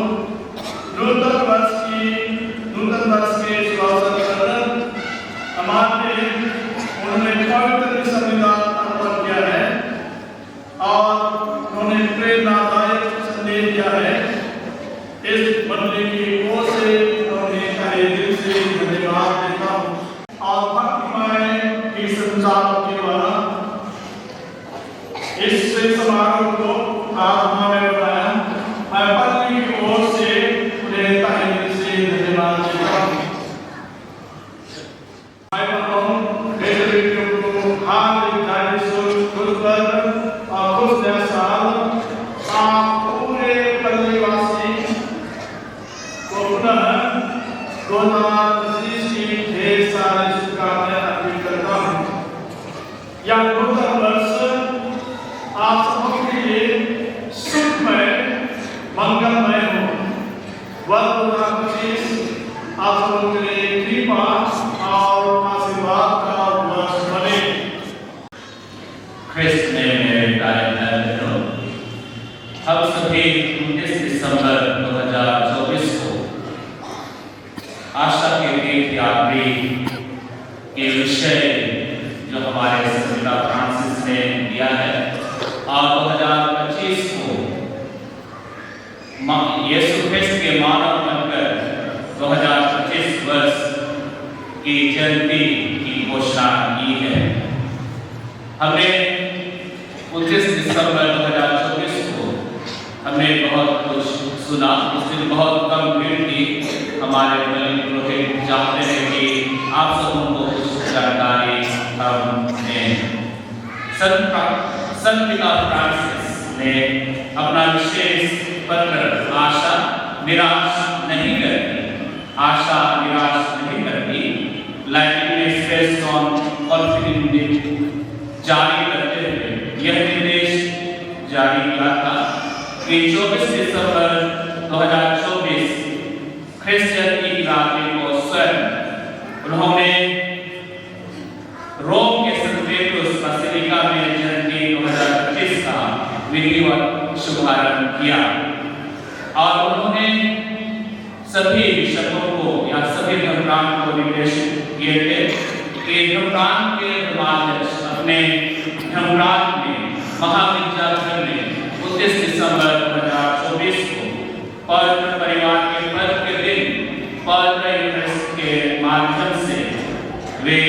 नूतन वर्ष के स्वागत कर हमारे उन्होंने पवित्र संविधान अर्पण किया है और उन्होंने प्रेरणादायक संदेश दिया है। इस मंडली की ओर से उन्हें तहे दिल से धन्यवाद देता हूँ और भक्तिमय की संचार के द्वारा इस समारोह को आत्मा में बनाया। मैं मंडली की ओर से उन्हें तहे दिल से धन्यवाद देता हूँ। मंगलमय हो। वर्ष 2025 आप लोगों के लिए कृपा और आशीर्वाद का वर्ष बने। क्रिस्त में मेरे प्यारे बहनों, हम सभी 29 दिसंबर 2024 को आशा के गीत यात्री के विषय जो हमारे संत फ्रांसिस ने दिया है और 2025 को यीशु ख्रिस्त के मानव बनकर 2025 वर्ष की जयंती की घोषणा की है। हमने 29 दिसंबर 2024 को हमने बहुत कुछ सुना। उस दिन बहुत कम भीड़ थी। हमारे पुरोहित जानते हैं कि आप सबों को कुछ जानकारी हमने संत पिता फ्रांसिस ने अपना विशेष पत्र आशा निराश नहीं करती, आशा निराश नहीं करती, लैटिन में स्ट्रेस ऑन कॉन्फिडेंस जारी करते हुए यह निर्देश जारी किया था कि 24 दिसंबर 2024 क्रिश्चियन की रात्रि को स्वयं उन्होंने रोम के सेंट पेट्रोस बसिलिका में जयंती 2025 का विधिवत शुभारंभ किया और उन्होंने सभी बिशपों को या सभी धर्मप्राण को निर्देशित किए थे कि धर्मप्राण के धर्माध्यक्ष अपने धर्मप्राण में महाविद्यालय में 29 दिसंबर 2024 को पवित्र परिवार के पर्व के दिन पवित्र यूनिवर्सिटी के माध्यम से वे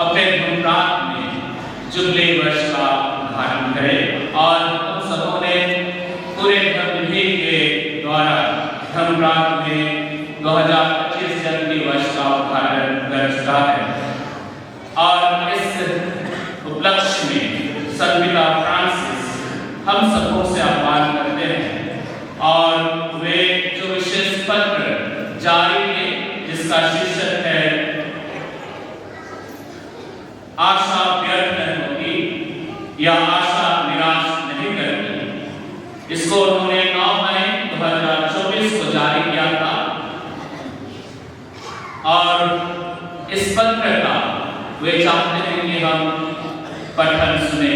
अपने धर्मप्राण में जुबली वर्ष का उद्घाटन करें और हम सबों ने पूरे धर्मविधि के द्वारा धर्मप्राण में 2025 जन्मदिन वर्ष का उद्घाटन कर चुका है और संत पिता फ्रांसिस हम सबों से आह्वान करते हैं और वे जो विशेष पत्र जारी किए जिसका शीर्षक है आशा व्यर्थ नहीं होती या आशा निराश नहीं करती, इसको उन्होंने 9 मई 2024 को जारी किया था। और इस पत्र का वे चाहते हैं कि हम पठन सुने,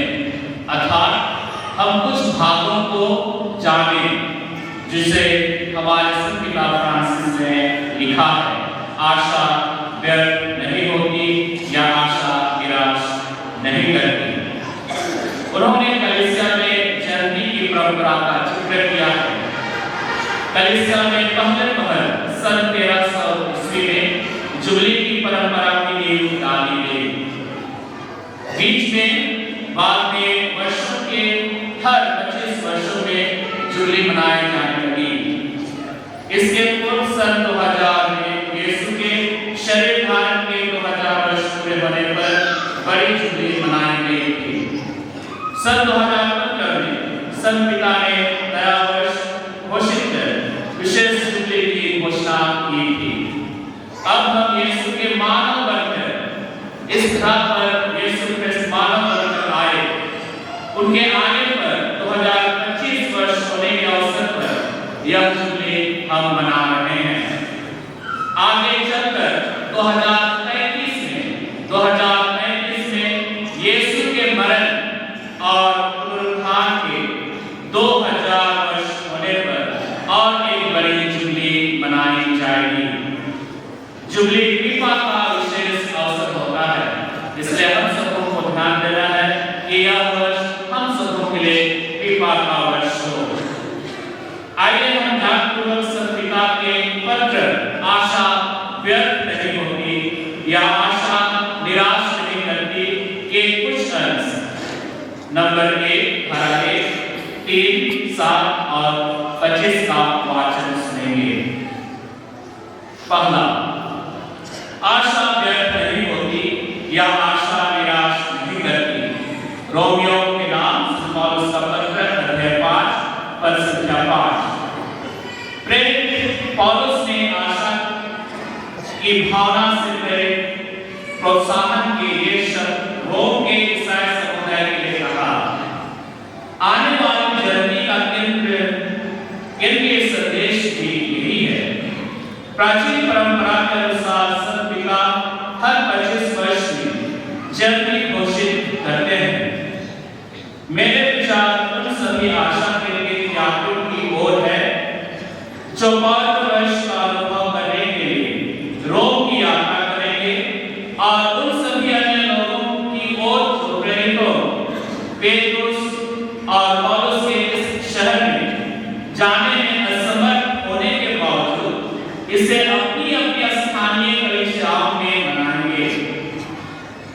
अर्थात हम कुछ भागों को जानें जिसे हमारे संत पिता फ्रांसिस ने लिखा है, आशा व्यर्थ नहीं होती या आशा निराश नहीं करती। उन्होंने कलीसिया में जयंती की परंपरा का जिक्र किया है। कलीसिया में पहले सन 1300 ईस्वी में जुबली की परंपरा की नींव डाली गई। बीच में बाद में वर्षों के हर 25 वर्षों में जुबली मनाई जाने लगी। इसके पूर्व सन 2000 में यीशु के शरीर धारण के 2000 वर्ष पूरे होने पर बड़ी जुबली मनाई गई थी। सन 2015 में संत पिता ने नया वर्ष घोषित कर विशेष जुबली की घोषणा की थी। अब हम यीशु के मानव बनकर इस धरा पर यीशु क्रिस्त मानव बनकर आए, उनके आने पर 2025 वर्ष होने के अवसर पर यह जुबली हम मना रहे हैं। आगे चलकर 2035 में यीशु के मरण और पुनरुत्थान के 2000 वर्ष होने पर और एक बड़ी जुबली मनाई जाएगी। जुबली कृपा का विशेष अवसर होता है, इसलिए हम सबों को ध्यान देना है कि यह वर्ष हम सबों के लिए कृपा का वर्ष हो। आइए हम ध्यानपूर्वक संत पिता के पत्र आशा व्यर्थ नहीं होती या आशा निराश नहीं करती के कुछ अंश नंबर 1, धारा 1, 3, 7 और 25 का वाचन सुनेंगे। पहला, आशा व्यर्थ नहीं होती या आशा निराश नहीं करती। रोमियो के नाम पौलुस का पत्र अध्याय 5 पद संख्या 5। प्रेरित पौलुस ने आशा की भावना से प्रेरित प्रोत्साहन के लिए शब्द रोम के ईसाई समुदाय के लिए कहा। आने वाली जर्नी का केंद्रीय संदेश भी यही है। प्राचीन परंपरा के अनुसार संत पिता हर 25 वर्ष में जर्नी घोषित करते हैं। मेरे विचार उन सभी आशा के यात्रियों की ओर है जो 5 वर्ष का अनुभव करने के लिए रोम की यात्रा करेंगे और उन सभी अन्य लोगों की ओर जो प्रेरितों पेट्रुस और पौलुस के इस शहर में जाने में असमर्थ होने के बावजूद इसे अपनी अपनी स्थानीय कलीसियाओं में मनाएंगे।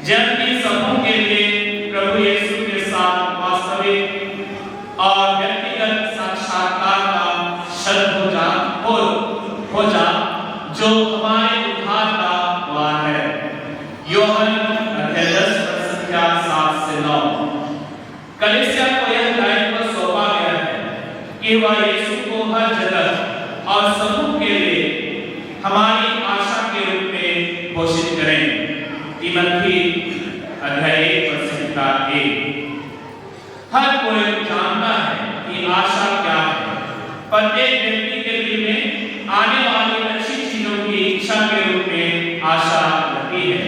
जबकि सबों के लिए प्रभु यीशु के साथ वास्तविक और व्यक्तिगत साक्षात्कार का शब्द हो जा जो हमारे उद्धार का द्वार है। यूहन्ना अध्याय 10 पद संख्या 7 से 9। कलीसिया को यह दायित्व सौंपा गया है कि वह यीशु को हर जगह और समूह के लिए हमारी आशा के रूप में घोषित करें। तिमोथी अध्याय 1 पद संख्या 1। हर कोई जानता है कि आशा क्या है। प्रत्येक व्यक्ति के दिल में आने वाली अच्छी चीजों की इच्छा के रूप में आशा रहती है।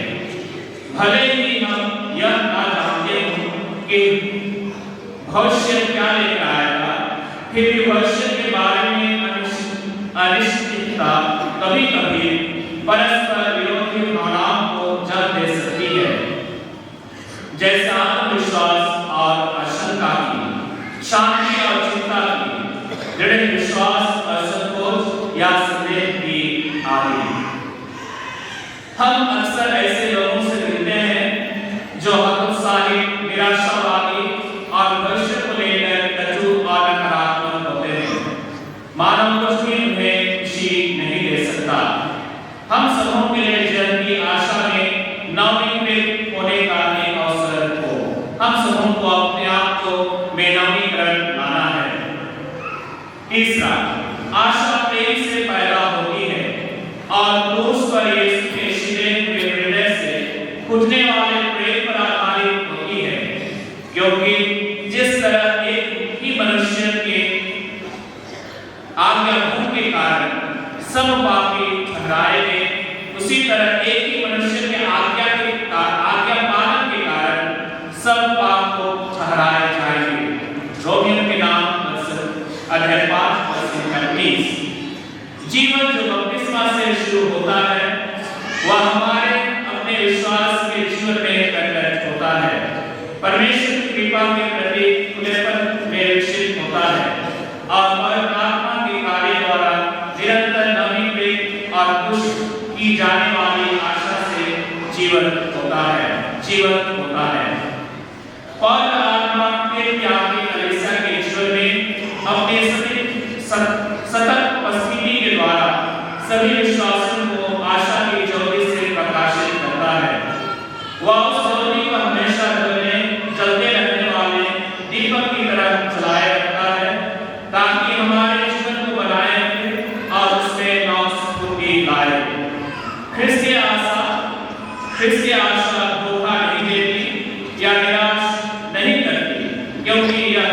भले ही हम यह ना जानते हो कि भविष्य क्या लेकर आएगा, फिर भी भविष्य के बारे में अनिश्चितता कभी-कभी परस्पर विरोधी भावनाओं को जन्म दे सकती है, जैसे आत्मविश्वास और आशंका की, शांति और चिंता की, दृढ़ विश्वास और संकोच या संदेह की आदि। हम अक्सर ऐसे लोगों से मिलते हैं जो हतोत्साही, निराशावादी और भविष्य को लेकर कटु और नकारात्मक होते हैं। मानव कुछ भी उन्हें खुशी नहीं दे सकता। हम सबों के लिए जन्म की आशा में नवीनीकृत होने का एक अवसर हो। हम सबों को अपने जीवन होता है। पवित्र आत्मा के त्यागी कलीसिया के ईश्वर में अपने सतत उपस्थिति के द्वारा सभी विश्वासियों को आशा की ज्योति से प्रकाशित करता है। वह उस ज्योति को हमेशा जलते रहने वाले दीपक की तरह जलाए रखता है, ताकि हमारे जीवन को बनाए रखे और उसमें नौस्फूर्ति लाए। ख्रिस्तीय आशा धोखा नहीं देती या निराश नहीं करती, क्योंकि यह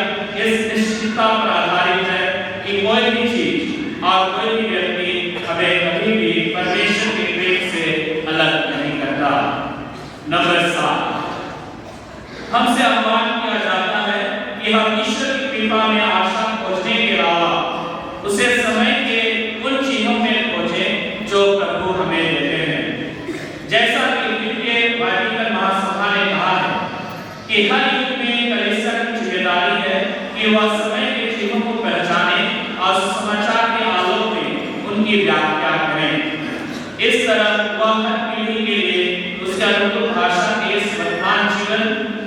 इस निश्चितता पर आधारित है कि कोई भी चीज और कोई भी व्यक्ति हमें कभी भी परमेश्वर के प्रेम से अलग नहीं करता। नंबर 7, हमसे आह्वान किया जाता है कि हम ईश्वर की कृपा में आशा खोजने के अलावा उसे समय के उन चीजों में खोजें जो प्रभु हमें देते हैं। जैसा कि द्वितीय वाटिकन महासभा ने कहा है कि हर युग में कलीसिया की जिम्मेदारी है कि वह समय के चीजों को पहचाने और समाचार के आलोक में उनकी व्याख्या करें। इस तरह वह हर पीढ़ी के लिए उसके अनुकूल भाषा के इस वर्तमान जीवन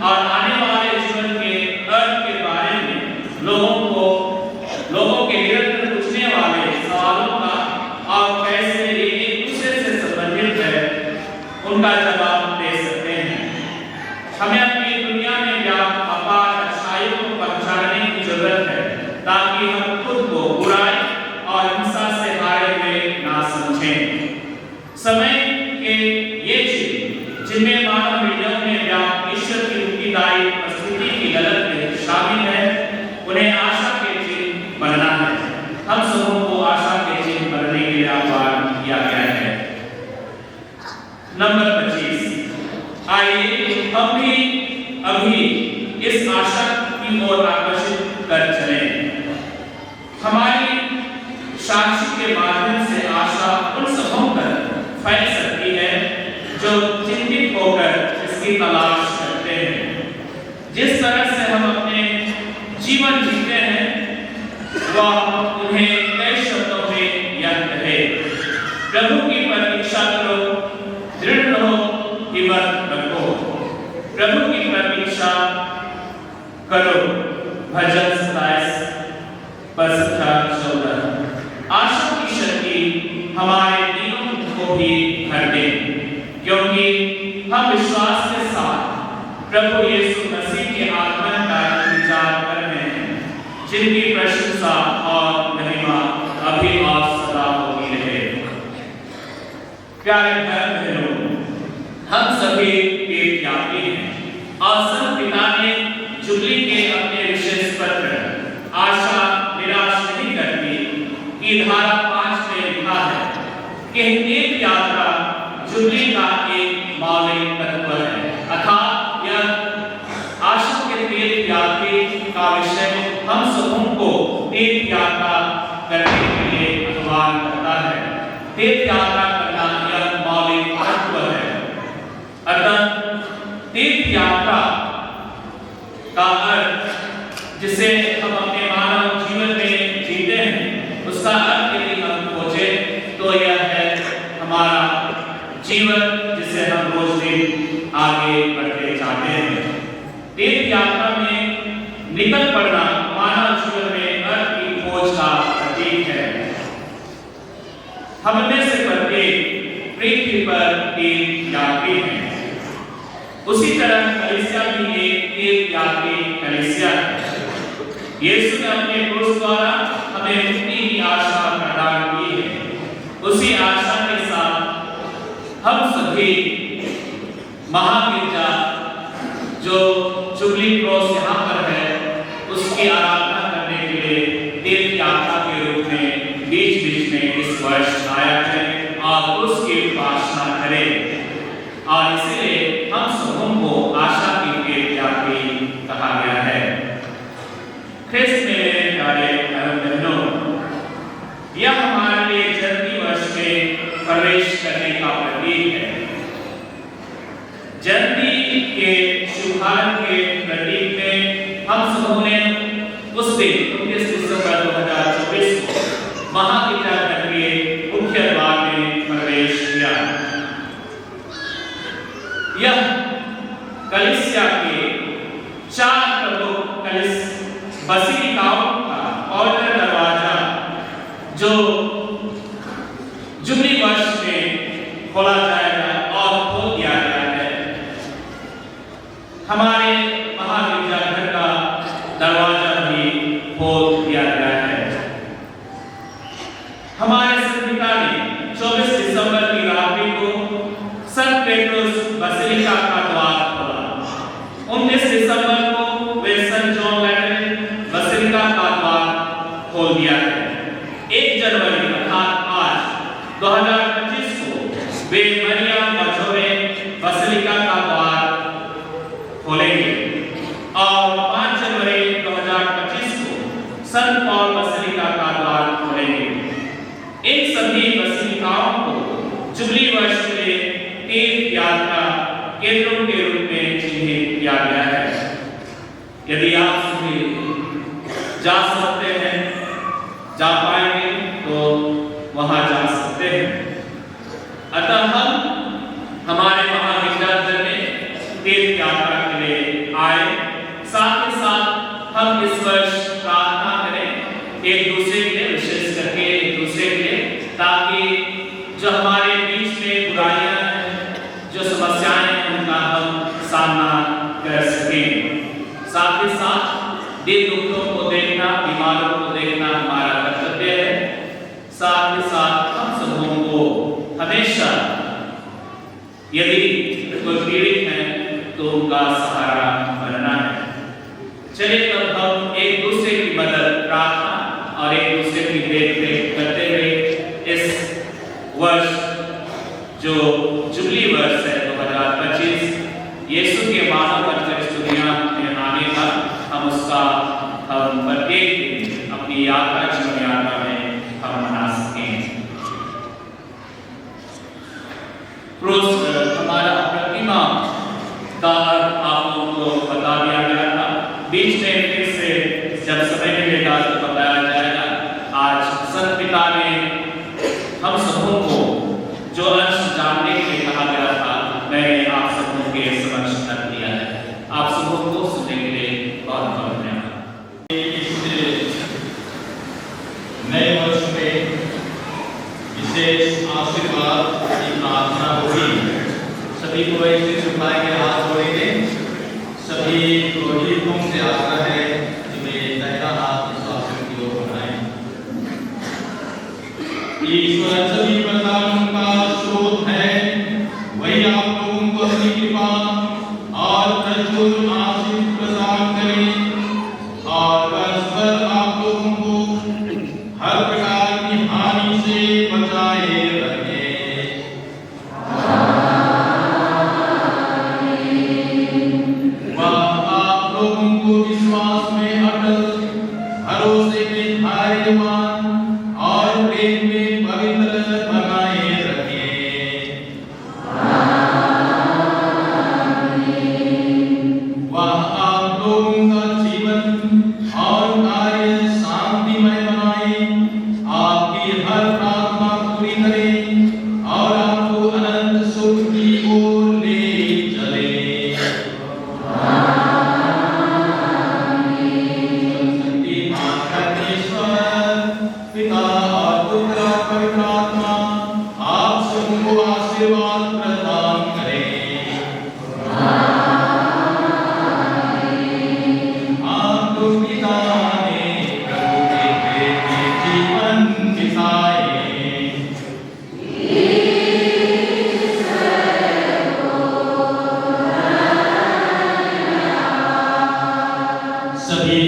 और आने वाले जीवन के अर्थ के बारे में लोगों के निरंतर पूछने वाले सवालों का और कैसे एक दूसरे से संबंधित है उनका जवाब दे सकते हैं। हमें अपनी दुनिया में व्याप्त अपार अच्छाइयों को पहचानने की जरूरत है, ताकि हम खुद को बुराई और हिंसा से हारे हुए ना समझें। समय के ये चीज जिनमें मानव हृदयों में व्याप्त ईश्वर की मुक्तिदायी उपस्थिति की गलत शामिल है, उन्हें आशा के चिन्ह बनना है। हम सबों को आशा के चिन्ह बनने के लिए आह्वान किया गया है। नंबर 25, आइए हम भी अभी इस आशा की ओर आकर्षित कर चलें। हमारी साक्षी के माध्यम से आशा उन सबों पर फैल सकती है जो चिंतित होकर इसकी तलाश करते हैं। जिस तरह से हम अपने जीवन जीते हैं वह उन्हें कई शब्दों में यह कहे, प्रभु की प्रतीक्षा करो, दृढ़ रहो, हिम्मत रखो। प्रभु की प्रतीक्षा करो, भजन 27 पर 14। आशा की शक्ति हमारे दिलों को भी भर दे, क्योंकि हम विश्वास के साथ प्रभु यीशु मसीह के आगमन का इंतजार कर रहे हैं, जिनकी प्रशंसा और महिमा अभी और सदा होती रहे। प्यारे भाई बहनों, हम सभी एक यात्री हैं और संत पिता ने जुबली के अपने विशेष पत्र आशा निराश नहीं करती की धारा 5 में लिखा है कि एक यात्रा जुबली का एक मौलिक तत्व है, अर्थात यह आशा के तीर्थ यात्री का विषय हम सबों को तीर्थ यात्रा करने के लिए आह्वान करता है। तीर्थ यात्रा करना यह मौलिक तत्व है। अतः तीर्थ यात्रा का अर्थ जिसे हम अपने मानव जीवन में जीते हैं, उसका अर्थ यदि हम खोजें तो यह है हमारा जीवन जिसे हम रोज दिन आगे बढ़ते जाते हैं। तीर्थ यात्रा में निकल पड़ना मानव जीवन में अर्थ की खोज का प्रतीक है। हम में से प्रत्येक पृथ्वी पर तीर्थ यात्री हैं। उसी तरह कलीसिया भी एक तीर्थ यात्री कलीसिया है। यीशु ने अपने क्रूस द्वारा हमें मुक्ति की आशा प्रदान की है। उसी आशा के साथ हम सभी महागिरजा जो जुबली क्रॉस यहाँ पर है उसकी आराधना करने के लिए तीर्थ यात्रा के रूप में बीच बीच में इस वर्ष आया है और उसकी उपासना करें। और इसलिए हम सबों को आशा की तीर्थ यात्री कहा गया है। ख्रिस्त में मेरे प्यारे बहनों, यह हमारे लिए जल्दी वर्ष में प्रवेश करने का प्रतीक है। जल्दी के शुभारंभ के प्रतीक में हम सबों ने उस दिन 29 दिसंबर 2024 को महागिरजाघर के मुख्य द्वार में प्रवेश किया। यह कलीसिया के 4 प्रमुख बसिलिकाओं का पवित्र दरवाजा जो जुबली वर्ष में खोला जाएगा और खोल दिया गया है। हमारे महागिरजाघर का दरवाजा भी खोल दिया गया है। हमारे संत पिता ने 24 दिसंबर की रात्रि को संत पेट्रोस बसिलिका का द्वार खोला। 19 दिसंबर को वे संत जॉन लैटन बसिलिका का द्वार खोल दिया है। 1 जनवरी अर्थात आज 2025 को वे मरिया मजोरे बसिलिका का द्वार खोलेंगे और 5 जनवरी 2025 को संत पॉल बसिलिका का द्वार खोलेंगे। इन सभी बसिलिकाओं को जुबली वर्ष के लिए तीर्थ यात्रा केंद्रों के रूप में चिन्हित किया गया है। यदि आप सभी जा सकते हैं, जा पाएंगे तो वहां जा सकते हैं। अतः हम हमारे महागिरजाघर में तीर्थ यात्रा के लिए आए। साथ ही साथ हम इस वर्ष प्रार्थना करें एक दूसरे के लिए, विशेष करके एक दूसरे के लिए, ताकि जो हमारे बीच में बुराइयां हैं, जो समस्याएं हैं, उनका हम सामना कर सकें। साथ ही साथ दिन दुखों को देखना, बीमारों को देखना हमारा कर्तव्य है। साथ ही साथ हम सबों को हमेशा यदि कोई पीड़ित है तो उनका सहारा बनना है। चलिए तब हम एक दूसरे की मदद, प्रार्थना और एक दूसरे की देख-रेख करते हुए इस वर्ष जो जुबली वर्ष है 2025, यीशु के मानव अवतार इस दुनिया में आने का हम प्रत्येक दिन अपनी यात्रा, जीवन यात्रा में हम मना सकें। हमारा प्रतिमा का आप लोगों को बता दिया गया था। बीच में फिर से जब समय मिलेगा तो बताया जाएगा। आज संत पिता ने हम सबों को जो अंश जानने के लिए कहा गया था, मैंने आप सबों के समक्ष रख दिया है। आप सबों को सुनने के लिए बहुत बहुत धन्यवाद। नए वर्ष में विशेष आशीर्वाद की प्रार्थना होगी। सभी को ऐसे झुकाएंगे, हाथ जोड़ेंगे। सभी पुरोहितों से आग्रह है कि वे दाहिना हाथ शासन की ओर बढ़ाएं। ईश्वर सभी वरदानों का स्रोत है, वही आप लोगों को अपनी कृपा और प्रचुर आशीष प्रदान करें और परस्पर आप लोगों को हर प्रकार की हानि से बचाए रखे। वह आप लोगों को विश्वास में अटल, भरोसे में धैर्यवान और प्रेम में पवित्र बनाए रखे। वह आप लोगों का जीवन और कार्य शांतिमय बनाए, आपकी हर प्रार्थना पूरी करे और आपको अनंत सुख की ओर ले चले। पिता और पुत्र और पवित्र आत्मा आप सबको आशीर्वाद प्रदान करें। आपको पिता ने प्रभु के प्रेम में जीवन बिताए। सभी